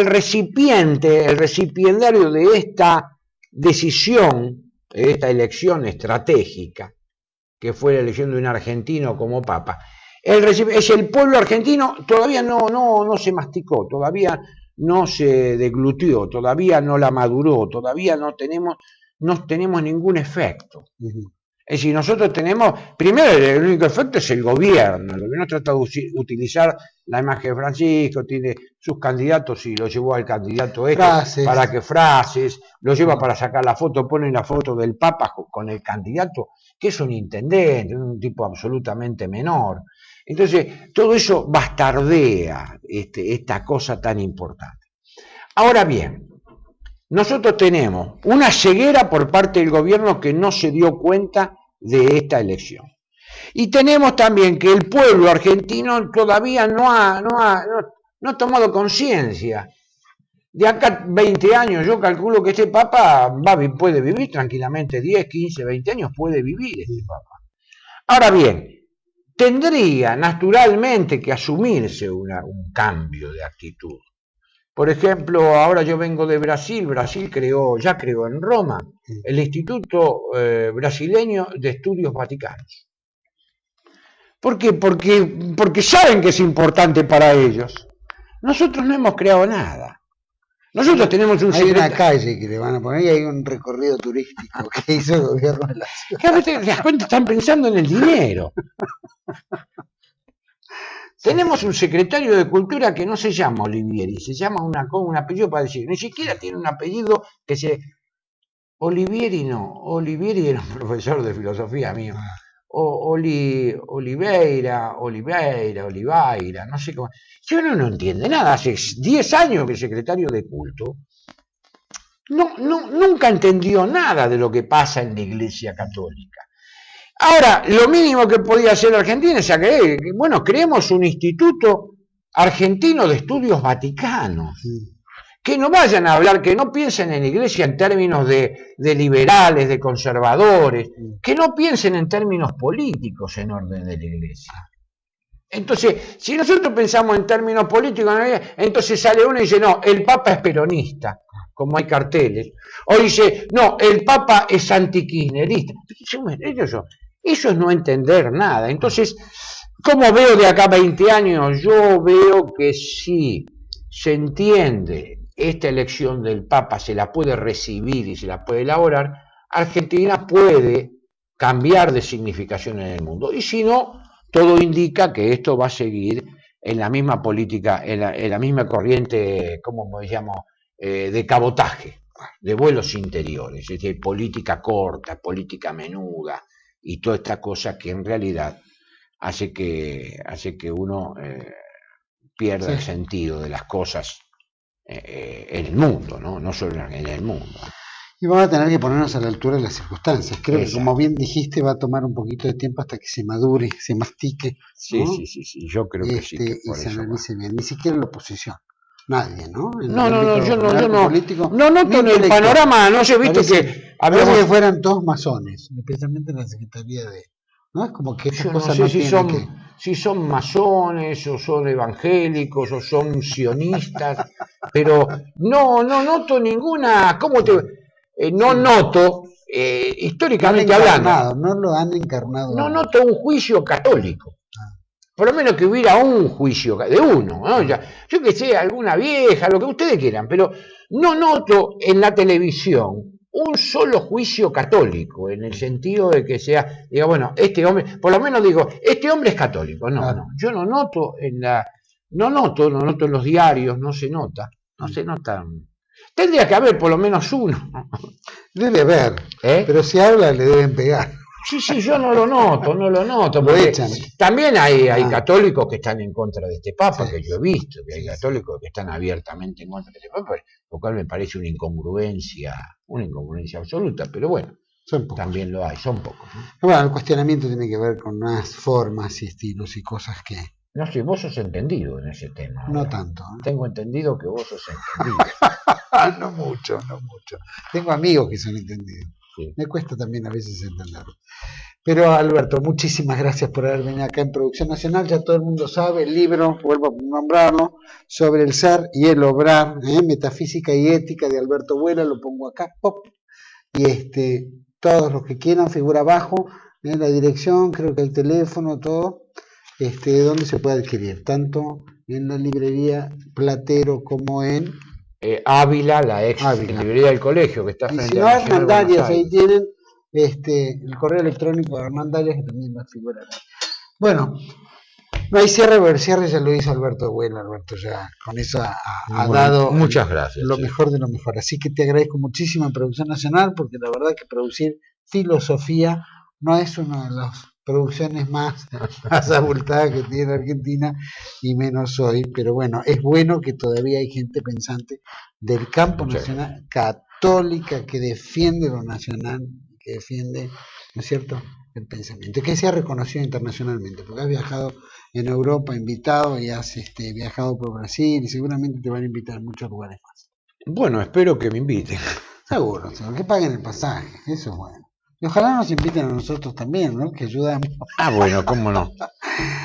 recipiendario de esta decisión, de esta elección estratégica, que fue la elección de un argentino como papa, es el pueblo argentino. Todavía no se masticó, todavía no se deglutió, todavía no la maduró, todavía no tenemos ningún efecto. Es decir, nosotros tenemos, primero el único efecto es el gobierno. El gobierno trata de utilizar la imagen de Francisco, tiene sus candidatos y lo llevó al candidato frases, lo lleva para sacar la foto, pone la foto del Papa con el candidato, que es un intendente, un tipo absolutamente menor. Entonces, todo eso bastardea esta cosa tan importante. Ahora bien, nosotros tenemos una ceguera por parte del gobierno que no se dio cuenta de esta elección. Y tenemos también que el pueblo argentino todavía no ha tomado conciencia. De acá 20 años yo calculo que este Papa puede vivir tranquilamente 10, 15, 20 años, puede vivir este Papa. Ahora bien, tendría naturalmente que asumirse un cambio de actitud. Por ejemplo, ahora yo vengo de Brasil ya creó en Roma el Instituto Brasileño de Estudios Vaticanos. ¿Por qué? Porque saben que es importante para ellos. Nosotros no hemos creado nada. Nosotros tenemos un secretario. Hay una calle que le van a poner y hay un recorrido turístico que hizo el gobierno de la ciudad. Las cuentas están pensando en el dinero. Tenemos un secretario de Cultura que no se llama Olivieri, se llama un apellido para decir, ni siquiera tiene un apellido que se Olivieri era un profesor de filosofía mío. Oliveira, no sé cómo. Si uno no entiende nada, hace 10 años que es secretario de culto, nunca entendió nada de lo que pasa en la Iglesia Católica. Ahora, lo mínimo que podía hacer Argentina es que, bueno, creemos un instituto argentino de estudios vaticanos. Que no vayan a hablar, que no piensen en la Iglesia en términos de liberales, de conservadores, que no piensen en términos políticos en orden de la Iglesia. Entonces, si nosotros pensamos en términos políticos, entonces sale uno y dice, no, el Papa es peronista, como hay carteles, o dice, no, el Papa es antikirchnerista. Eso es no entender nada. Entonces, ¿cómo veo de acá a 20 años? Yo veo que sí se entiende esta elección del Papa, se la puede recibir y se la puede elaborar, Argentina puede cambiar de significación en el mundo. Y si no, todo indica que esto va a seguir en la misma política, en la misma corriente, ¿cómo me llamo?, de cabotaje, de vuelos interiores, es decir, política corta, política menuda, y toda esta cosa que en realidad hace que uno pierda el sentido de las cosas en el mundo, no solo en el mundo. Y vamos a tener que ponernos a la altura de las circunstancias. Creo que, como bien dijiste, va a tomar un poquito de tiempo hasta que se madure, se mastique. Sí, ¿no? Sí, yo creo que sí. Que y se analice bien. Ni siquiera la oposición. Nadie, ¿no? Yo no noto en el panorama, no sé, viste que parece que fueran todos masones, especialmente en la Secretaría de... ¿No? Es como que estas cosas no sé si son masones, o son evangélicos, o son sionistas, pero no noto ninguna... noto, históricamente hablando... No lo han encarnado. No noto un juicio católico. Por lo menos que hubiera un juicio de uno, ¿no? Yo que sé, alguna vieja, lo que ustedes quieran, pero no noto en la televisión un solo juicio católico, en el sentido de que sea, diga, bueno, este hombre, por lo menos digo, este hombre es católico. No, yo no noto no noto en los diarios, no se nota. Tendría que haber por lo menos uno. Debe haber, pero si habla le deben pegar. Sí, yo no lo noto, porque también hay católicos que están en contra de este Papa, que yo he visto, que hay católicos que están abiertamente en contra de este Papa, lo cual me parece una incongruencia absoluta, pero bueno, también lo hay, son pocos. ¿No? Bueno, el cuestionamiento tiene que ver con unas formas y estilos y cosas que... No sé, vos sos entendido en ese tema. No ahora. Tanto. Tengo entendido que vos sos entendido. No mucho. Tengo amigos que son entendidos. Sí. Me cuesta también a veces entenderlo. Pero Alberto, muchísimas gracias por haber venido acá en Producción Nacional. Ya todo el mundo sabe el libro, vuelvo a nombrarlo, sobre el ser y el obrar, Metafísica y Ética de Alberto Vuela, lo pongo acá, pop. Y todos los que quieran, figura abajo, la dirección, creo que el teléfono, todo, donde se puede adquirir, tanto en la librería Platero como en Ávila, la ex librería del colegio, que está frente a Hernandarias, ahí tienen el correo electrónico de Hernandarias, que también va a figurar. Bueno, no hay cierre, pero el cierre ya lo hizo Alberto Vuela. Alberto ya con eso ha dado muchas gracias, lo mejor de lo mejor. Así que te agradezco muchísimo en Producción Nacional, porque la verdad que producir filosofía no es una de las producciones más abultadas que tiene Argentina, y menos hoy, pero bueno, es bueno que todavía hay gente pensante del campo nacional, católica, que defiende lo nacional, que defiende, ¿no es cierto?, el pensamiento, que sea reconocido internacionalmente, porque has viajado en Europa invitado y has viajado por Brasil, y seguramente te van a invitar a muchos lugares más. Bueno, espero que me inviten. Seguro, que paguen el pasaje, eso es bueno. Y ojalá nos inviten a nosotros también, ¿no?, que ayudamos. Bueno, cómo no.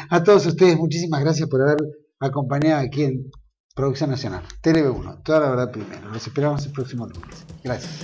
A todos ustedes, muchísimas gracias por haber acompañado aquí en Producción Nacional, TLV1, toda la verdad primero. Los esperamos el próximo lunes. Gracias.